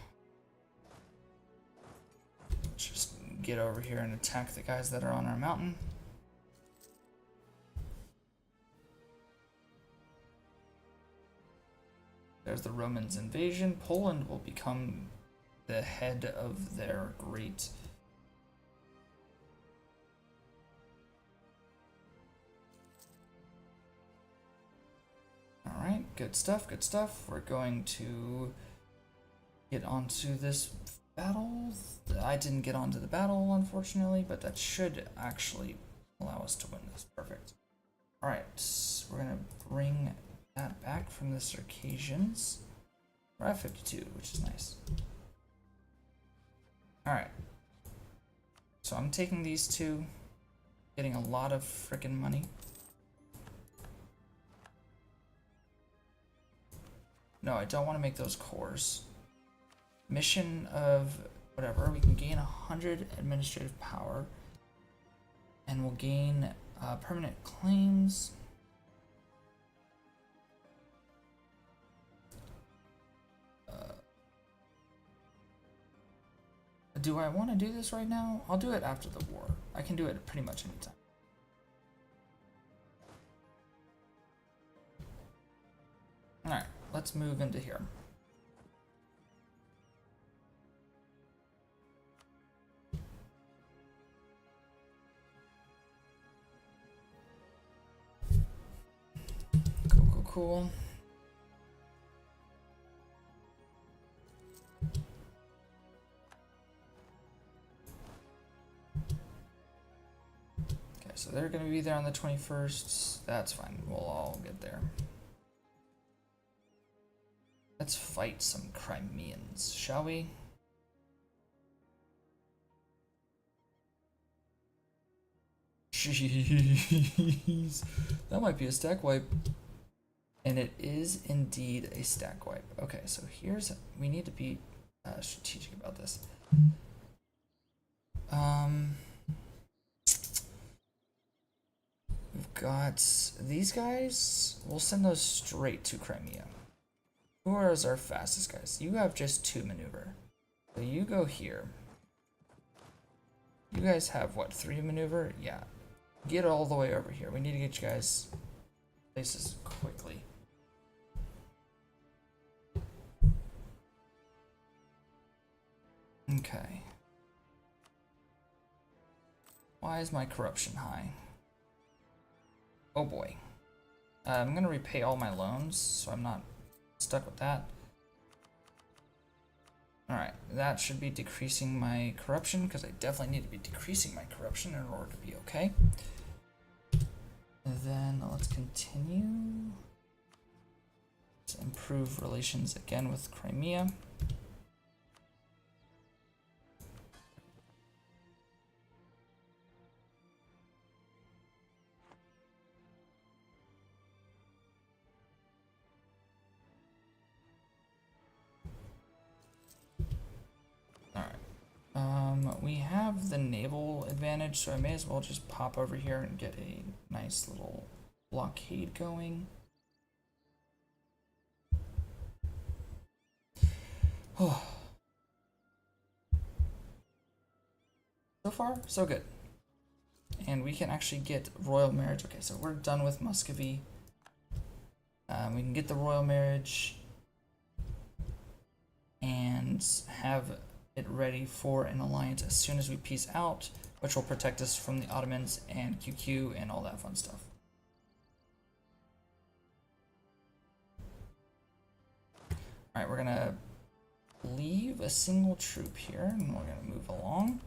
Let's just get over here and attack the guys that are on our mountain. There's the Romans' invasion. Poland will become the head of their great... Alright, good stuff, good stuff. We're going to get onto this battle. I didn't get onto the battle, unfortunately, but that should actually allow us to win this. Perfect. Alright, we're going to bring that back from the Circassians. We're at 52, which is nice. Alright. So I'm taking these two, getting a lot of frickin' money. No, I don't want to make those cores. Mission of whatever, we can gain 100 administrative power. And we'll gain permanent claims. Do I want to do this right now? I'll do it after the war. I can do it pretty much anytime. Alright, let's move into here. Cool, cool, cool. Okay, so they're going to be there on the 21st. That's fine. We'll all get there. Let's fight some Crimeans, shall we? Jeez. That might be a stack wipe. And it is indeed a stack wipe. Okay, so here's... We need to be strategic about this. We've got these guys. We'll send those straight to Crimea. Who are our fastest guys? You have just 2 maneuver. So you go here. You guys have, what, 3 maneuver? Yeah. Get all the way over here. We need to get you guys places quickly. Okay. Why is my corruption high? Oh boy. I'm gonna repay all my loans, so I'm not stuck with that. Alright, that should be decreasing my corruption, because I definitely need to be decreasing my corruption in order to be okay. And then let's continue. Let's improve relations again with Crimea. We have the naval advantage, so I may as well just pop over here and get a nice little blockade going. Oh. So far, so good. And we can actually get royal marriage. Okay, so we're done with Muscovy. We can get the royal marriage and have it ready for an alliance as soon as we peace out, which will protect us from the Ottomans and QQ and all that fun stuff. Alright, we're gonna leave a single troop here, and we're gonna move along.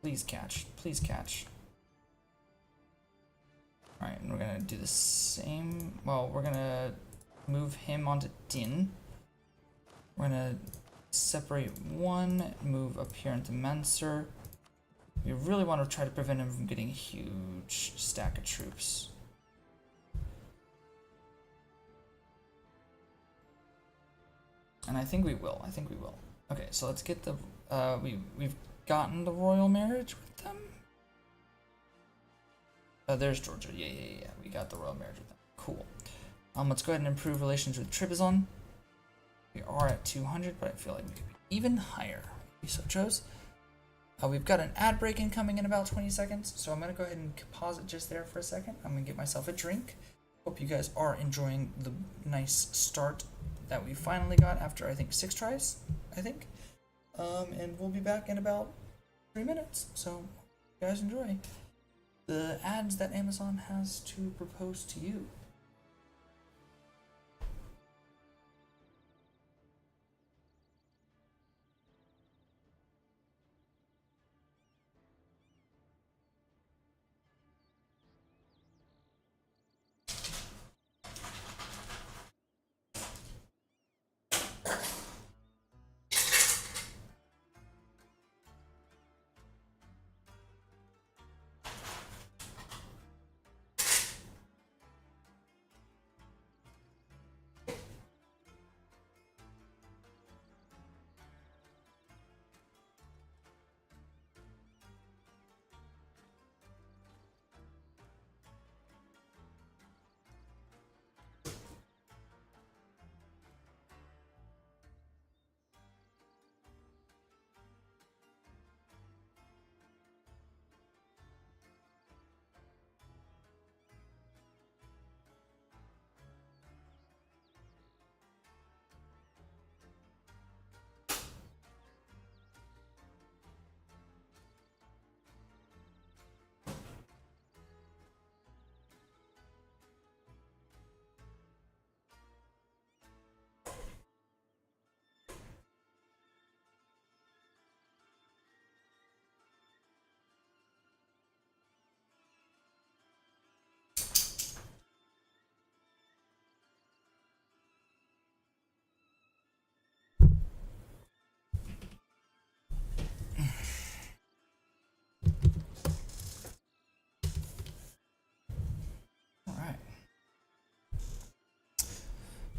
Please catch, please catch. Alright, and we're gonna do the same. Well, we're gonna move him onto Din. We're gonna separate one, move up here into Mansur. We really want to try to prevent him from getting a huge stack of troops. And I think we will. I think we will. Okay, so let's get the we've gotten the royal marriage with them. There's Georgia. Yeah. We got the royal marriage with them. Cool. Let's go ahead and improve relations with Trebizond. We are at 200, but I feel like we could be even higher if we so chose. We've got an ad break incoming in about 20 seconds, so I'm going to go ahead and pause it just there for a second. I'm going to get myself a drink. Hope you guys are enjoying the nice start that we finally got after, I think, 6 tries, I think. And we'll be back in about 3 minutes, so you guys enjoy the ads that Amazon has to propose to you.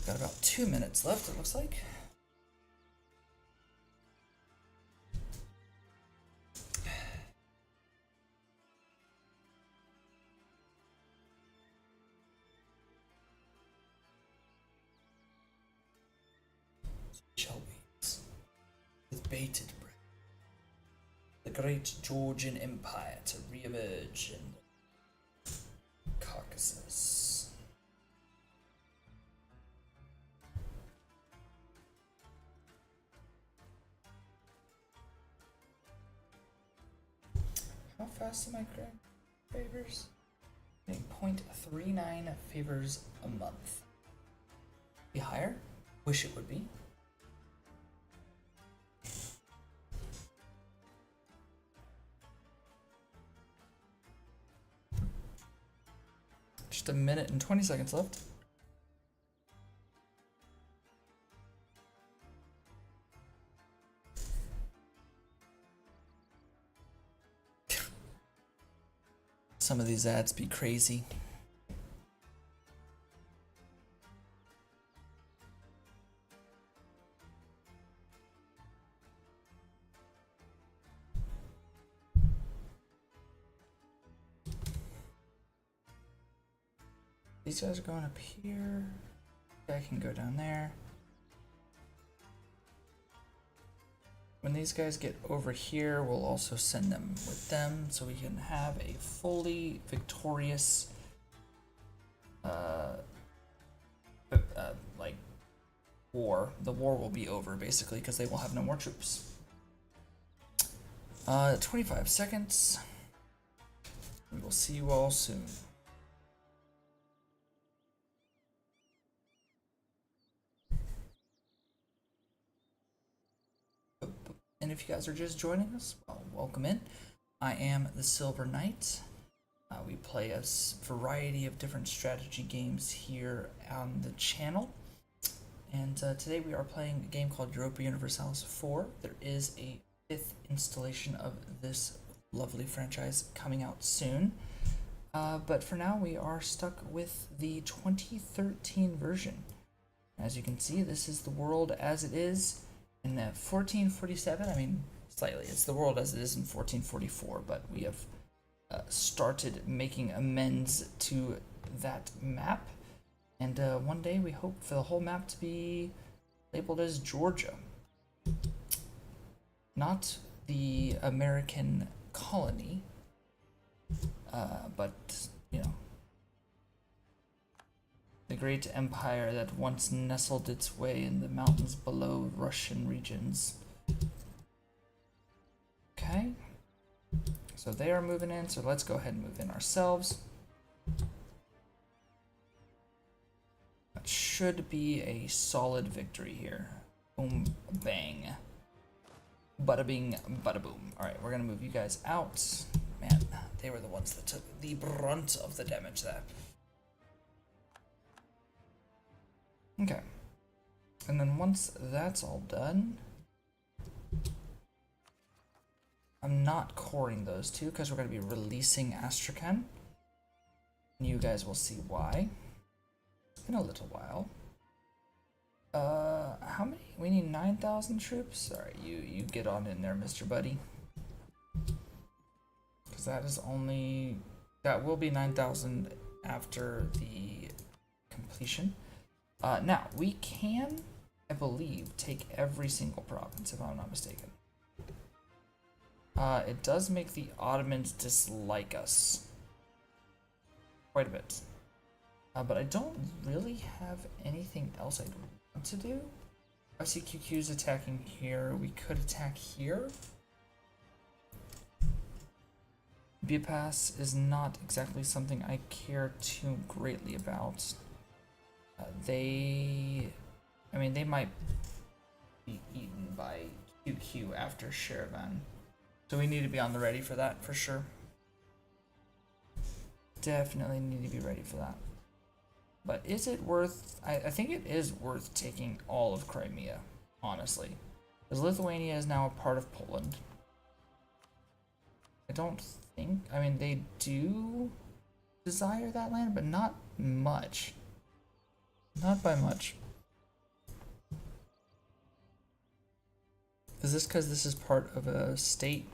Got about 2 minutes left, it looks like. Shall wait with bated breath. The great Georgian Empire to re-emerge in the Caucasus. How fast am I growing favors? Getting 0.39 favors a month. Be higher? Wish it would be. Just a minute and 20 seconds left. Some of these ads be crazy. These guys are going up here. I can go down there. When these guys get over here, we'll also send them with them so we can have a fully victorious like war. The war will be over basically because they will have no more troops. 25 seconds. We will see you all soon. and if you guys are just joining us, well, welcome in. I am the Silver Knight. We play a variety of different strategy games here on the channel. And today we are playing a game called Europa Universalis 4. There is a 5th installation of this lovely franchise coming out soon. But for now, we are stuck with the 2013 version. As you can see, this is the world as it is in 1447. I mean, slightly. It's the world as it is in 1444, but we have started making amends to that map. And one day we hope for the whole map to be labeled as Georgia. Not the American colony, but, you know, the great empire that once nestled its way in the mountains below Russian regions. Okay. So they are moving in, so let's go ahead and move in ourselves. That should be a solid victory here. Boom, bang. Bada bing, bada boom. Alright, we're gonna move you guys out. Man, they were the ones that took the brunt of the damage there. Okay. And then once that's all done, I'm not coring those two because we're going to be releasing Astrakhan. You guys will see why in a little while. How many? We need 9,000 troops? Alright, you get on in there, Mr. Buddy. Because that is only... That will be 9,000 after the completion. Now, we can, I believe, take every single province, if I'm not mistaken. It does make the Ottomans dislike us quite a bit. But I don't really have anything else I want to do. I see QQ's attacking here. We could attack here. Bypass is not exactly something I care too greatly about. They might be eaten by QQ after Sheravan. So we need to be on the ready for that, for sure. Definitely need to be ready for that. But is it worth... I think it is worth taking all of Crimea, honestly. Because Lithuania is now a part of Poland. I don't think... I mean, they do desire that land, but not much. Not by much. Is this because this is part of a state?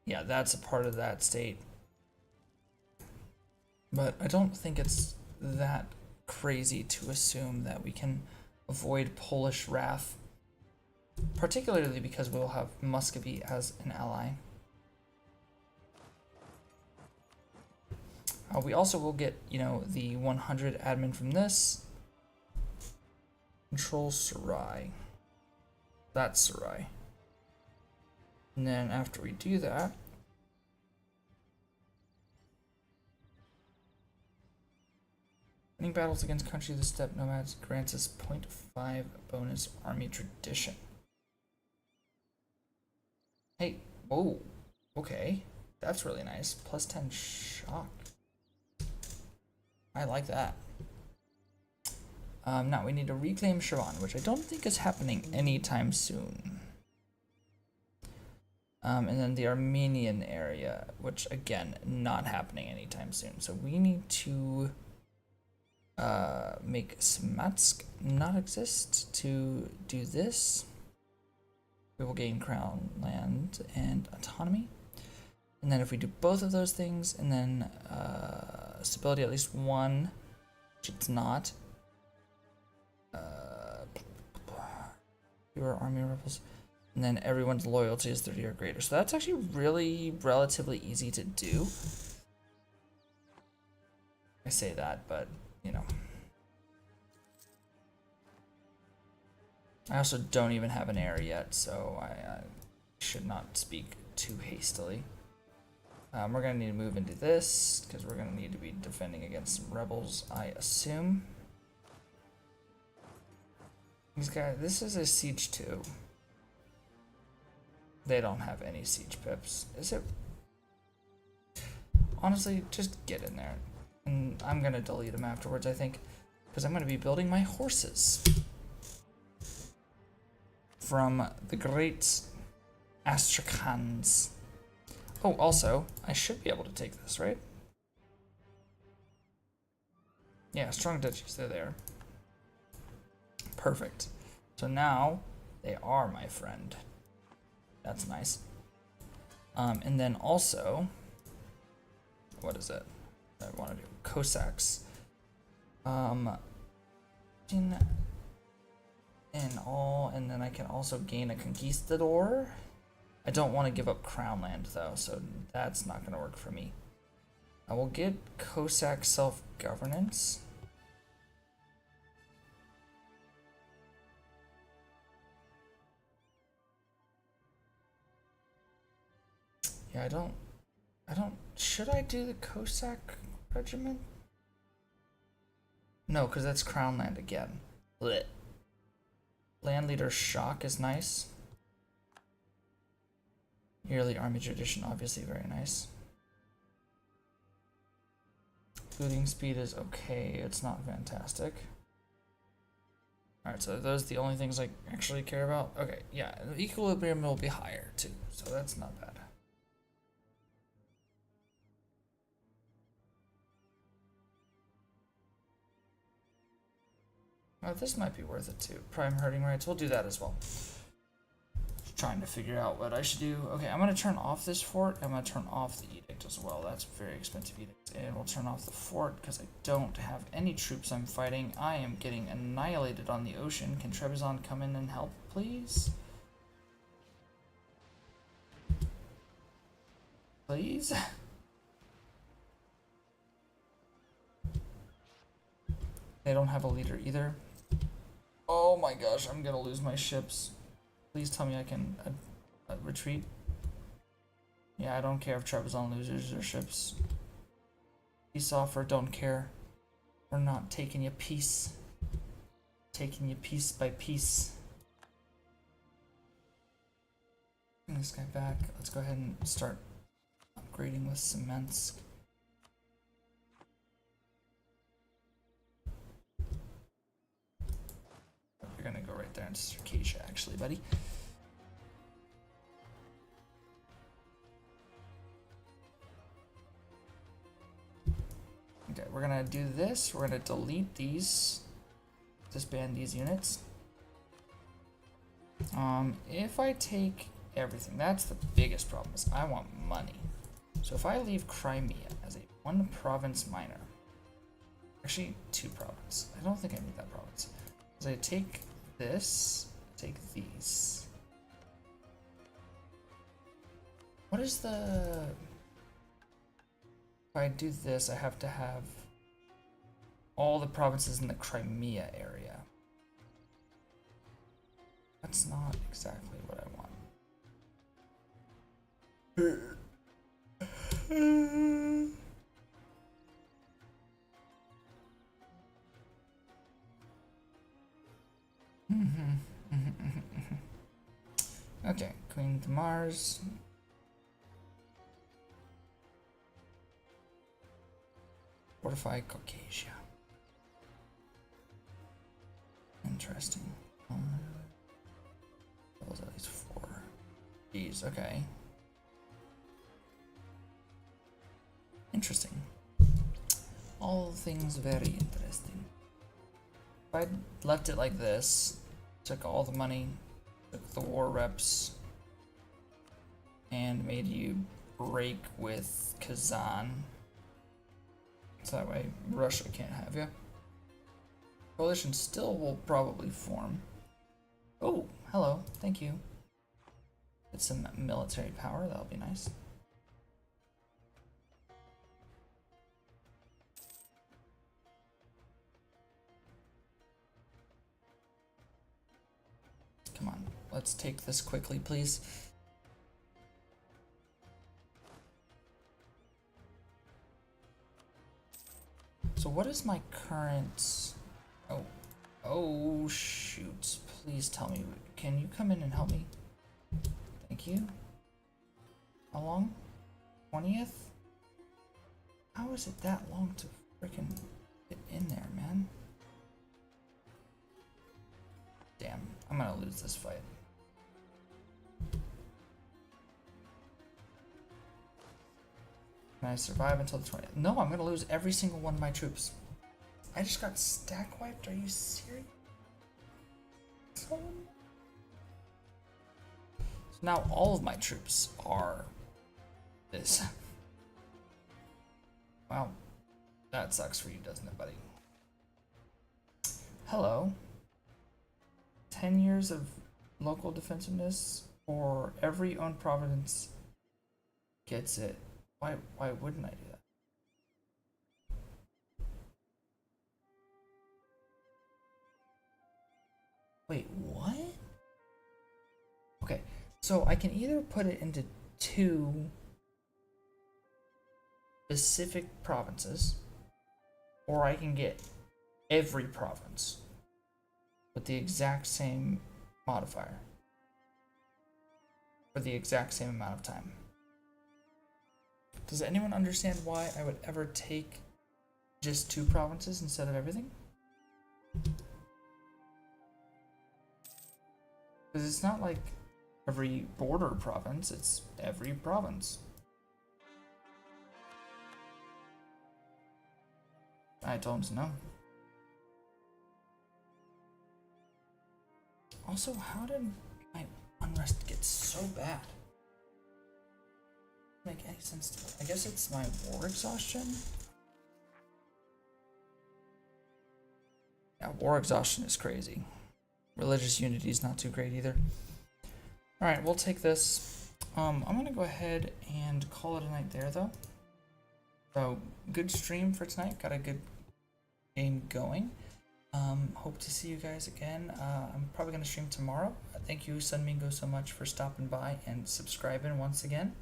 Yeah, that's a part of that state. But I don't think it's that crazy to assume that we can avoid Polish wrath. Particularly because we'll have Muscovy as an ally. We also will get, you know, the 100 admin from this. Control Sarai. That's Sarai. And then after we do that, winning battles against country of the steppe nomads grants us 0.5 bonus army tradition. Hey, whoa, okay, that's really nice. Plus 10 shock. I like that. Now we need to reclaim Shavan, which I don't think is happening anytime soon. And then the Armenian area, which again, not happening anytime soon. So we need to make Smatsk not exist to do this. We will gain crown land and autonomy. And then if we do both of those things, and then stability at least 1, which it's not. Fewer army rebels. And then everyone's loyalty is 30 or greater. So that's actually really relatively easy to do. I say that, but, you know. I also don't even have an heir yet, so I should not speak too hastily. We're going to need to move into this, because we're going to need to be defending against some rebels, I assume. These guys, this is a siege 2. They don't have any siege pips. Is it? Honestly, just get in there. And I'm gonna delete them afterwards, I think. Because I'm gonna be building my horses. From the great Astrakhans. Oh, also, I should be able to take this, right? Yeah, strong duchies, they're there. Perfect. So now, they are my friend. That's nice. And then also, what is it? I want to do Cossacks. In all, and then I can also gain a conquistador. I don't want to give up crown land though, so that's not going to work for me. I will get Cossack self-governance. Yeah, I don't, should I do the Cossack regiment? No, because that's crown land again. Blech. Land leader shock is nice. Yearly army tradition, obviously very nice. Booting speed is okay, it's not fantastic. Alright, so those are the only things I actually care about. Okay, yeah, equilibrium will be higher too, so that's not bad. Oh, this might be worth it too. Prime herding rights, we'll do that as well. Just trying to figure out what I should do. Okay, I'm gonna turn off this fort. I'm gonna turn off the edict as well. That's a very expensive edict. And we'll turn off the fort because I don't have any troops I'm fighting. I am getting annihilated on the ocean. Can Trebizond come in and help, please? Please? They don't have a leader either. Oh my gosh, I'm gonna lose my ships. Please tell me I can retreat. Yeah, I don't care if Trebizond loses their ships. Peace offer, don't care. We're not taking you piece. Taking you piece by piece. Bring this guy back. Let's go ahead and start upgrading with cements. You're gonna go right there into Circassia, actually, buddy. Okay, we're gonna do this. We're gonna delete these, disband these units. If I take everything, that's the biggest problem. Is I want money. So if I leave Crimea as a 1 province minor, actually 2 province. I don't think I need that province. So I take this, take these. What is the... If I do this, I have to have all the provinces in the Crimea area. That's not exactly what I want. Okay, Queen to Mars. Fortify Caucasia. Interesting. That was at least 4. Jeez, okay. Interesting. All things very interesting. If I left it like this, took all the money, took the war reps, and made you break with Kazan, so that way Russia can't have you. Coalition still will probably form. Oh, hello, thank you. Get some military power, that'll be nice. Come on, let's take this quickly, please. So what is my current... Oh shoot, please tell me, can you come in and help me? Thank Thank you. How long? 20th? How is it that long to freaking get in there, man? Damn, I'm gonna lose this fight. Can I survive until the 20th? No, I'm gonna lose every single one of my troops. I just got stack wiped? Are you serious? So now all of my troops are this. Wow. That sucks for you, doesn't it, buddy? Hello. 10 years of local defensiveness, or every owned province gets it. Why wouldn't I do that? Wait, what? Okay, so I can either put it into 2 specific provinces, or I can get every province with the exact same modifier for the exact same amount of time. Does anyone understand why I would ever take just 2 provinces instead of everything? Because it's not like every border province, it's every province. I don't know. Also, how did my unrest get so bad? Doesn't make any sense to me. I guess it's my war exhaustion. Yeah, war exhaustion is crazy. Religious unity is not too great either. Alright, we'll take this. I'm gonna go ahead and call it a night there though. So, good stream for tonight. Got a good game going. Hope to see you guys again. I'm probably gonna stream tomorrow. Thank you, Sunmingo, so much for stopping by and subscribing once again.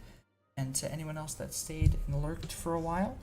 And to anyone else that stayed and lurked for a while,